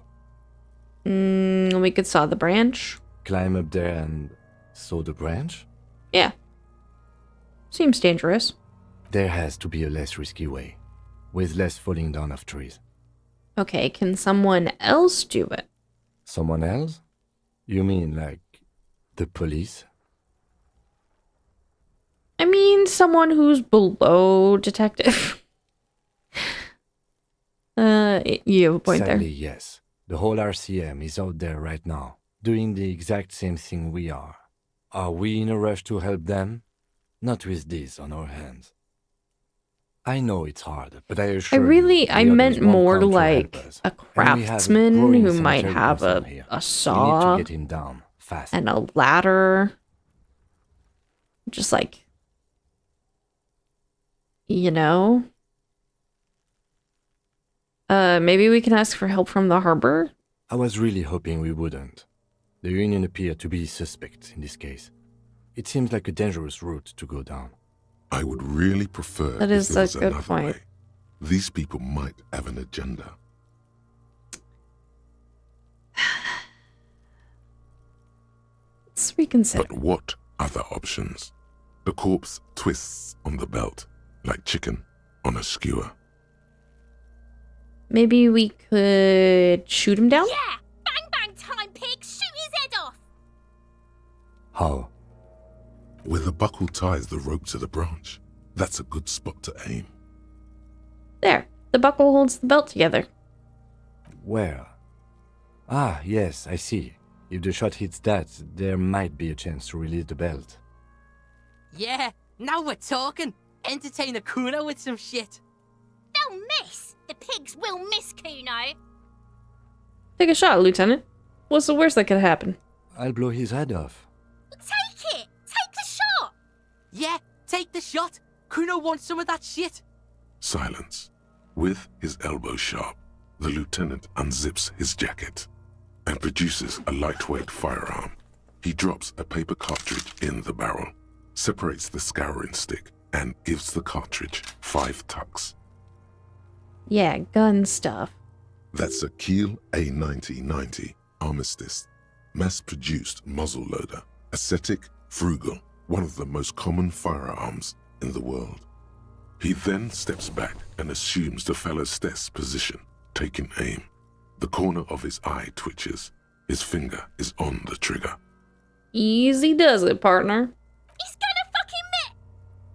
We could saw the branch. Climb up there and saw the branch? Yeah. Seems dangerous. There has to be a less risky way, with less falling down of trees. Okay, can someone else do it? Someone else? You mean like the police? I mean, someone who's below detective. You have a point Sadly, there. yes. The whole RCM is out there right now, doing the exact same thing we are. Are we in a rush to help them? Not with this on our hands. I know it's hard, but I assure you, I the meant others won't more come to like help us. a And we have craftsman growing who might sanitary have concern here. a We saw need to get him down fast. and a ladder. Just like, you know? Maybe we can ask for help from the harbor? I was really hoping we wouldn't. The Union appeared to be suspect in this case. It seems like a dangerous route to go down. I would really prefer That if is there a was good another point. way. These people might have an agenda. Let's reconsider. But what other options? The corpse twists on the belt, like chicken on a skewer. Maybe we could shoot him down? Yeah! Bang bang time, pig! Shoot his head off! How? Where the buckle ties the rope to the branch. That's a good spot to aim. There. The buckle holds the belt together. Where? Ah, yes, I see. If the shot hits that, there might be a chance to release the belt. Yeah, now we're talking. Entertain a Kuno with some shit. No pigs will miss Kuno. Take a shot, Lieutenant. What's the worst that could happen? I'll blow his head off. Take it! Take the shot! Yeah, take the shot. Kuno wants some of that shit. Silence. With his elbow sharp, the lieutenant unzips his jacket and produces a lightweight firearm. He drops a paper cartridge in the barrel, separates the scouring stick, and gives the cartridge 5 tucks. Yeah, gun stuff. That's a Kiel A9090 Armistice, mass-produced muzzleloader, ascetic, frugal, one of the most common firearms in the world. He then steps back and assumes the fellow's desk position, taking aim. The corner of his eye twitches. His finger is on the trigger. Easy does it, partner. He's gonna fucking miss!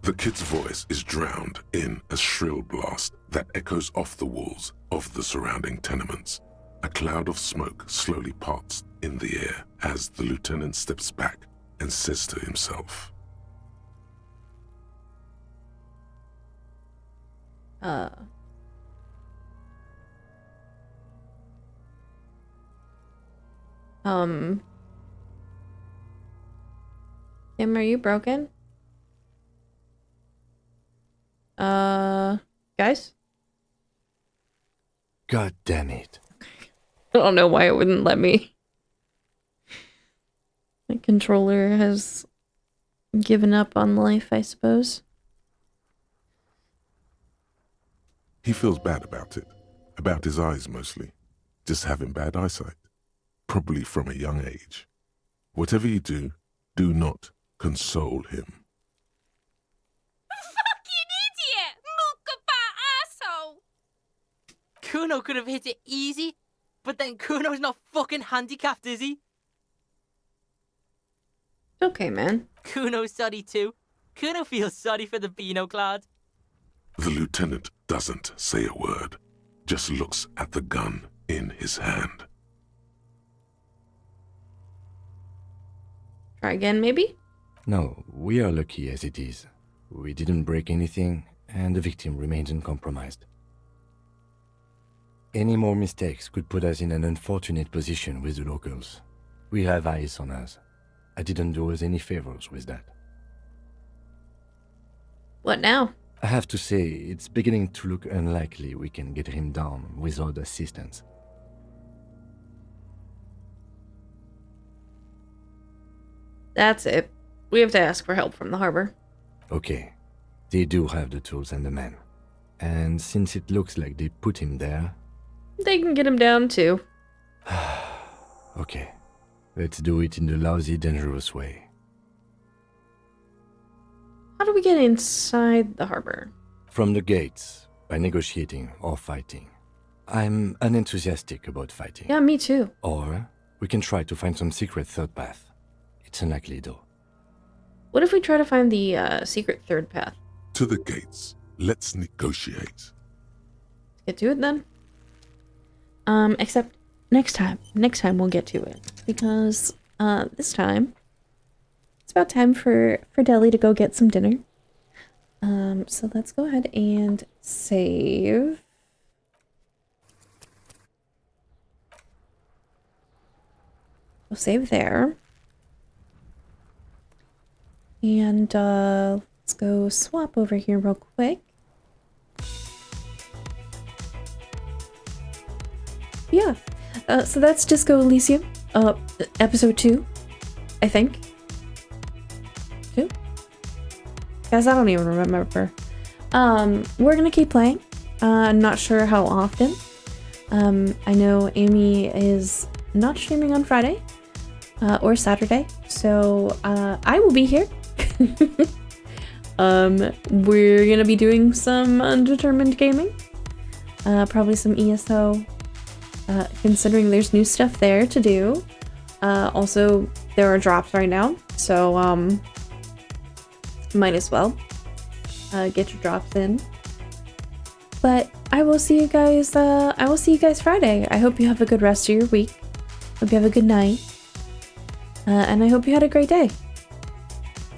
The kid's voice is drowned in a shrill blast that echoes off the walls of the surrounding tenements. A cloud of smoke slowly parts in the air as the lieutenant steps back and says to himself, Tim, are you broken? Guys? God damn it. I don't know why it wouldn't let me. My controller has given up on life, I suppose. he feels bad about it, about his eyes mostly, just having bad eyesight, probably from a young age. Whatever you do, do not console him. Fucking idiot! Muckabat asshole! Kuno could have hit it easy, but then Kuno's not fucking handicapped, is he? Okay, man. Kuno's sorry too. Kuno feels sorry for the Beano Cloud. The lieutenant doesn't say a word, just looks at the gun in his hand. Try again, maybe? No, we are lucky as it is. We didn't break anything, and the victim remains uncompromised. Any more mistakes could put us in an unfortunate position with the locals. We have eyes on us. I didn't do us any favors with that. What now? I have to say, it's beginning to look unlikely we can get him down without assistance. That's it. We have to ask for help from the harbor. Okay, they do have the tools and the men. And since it looks like they put him there... They can get him down too. Okay, let's do it in the lousy, dangerous way. How do we get inside the harbor? From the gates, by negotiating or fighting. I'm unenthusiastic about fighting. Yeah, me too. Or we can try to find some secret third path. It's unlikely though. What if we try to find the secret third path? To the gates. Let's negotiate. Get to it then. Except next time we'll get to it. Because this time it's about time for Deli to go get some dinner. So let's go ahead and save. We'll save there. And let's go swap over here real quick. Yeah, so that's Disco Elysium, episode 2, I think. 2? Guys, I don't even remember. We're gonna keep playing. I'm not sure how often. I know Amy is not streaming on Friday or Saturday, so I will be here. We're gonna be doing some undetermined gaming, probably some ESO. Considering there's new stuff there to do. Also, there are drops right now, so might as well get your drops in. But I will see you guys. Friday. I hope you have a good rest of your week. Hope you have a good night, and I hope you had a great day.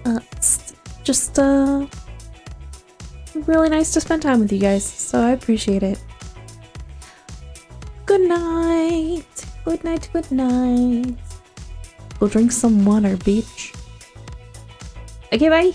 It's just really nice to spend time with you guys, so I appreciate it. Good night. Good night, good night. Go drink some water, bitch. Okay, bye.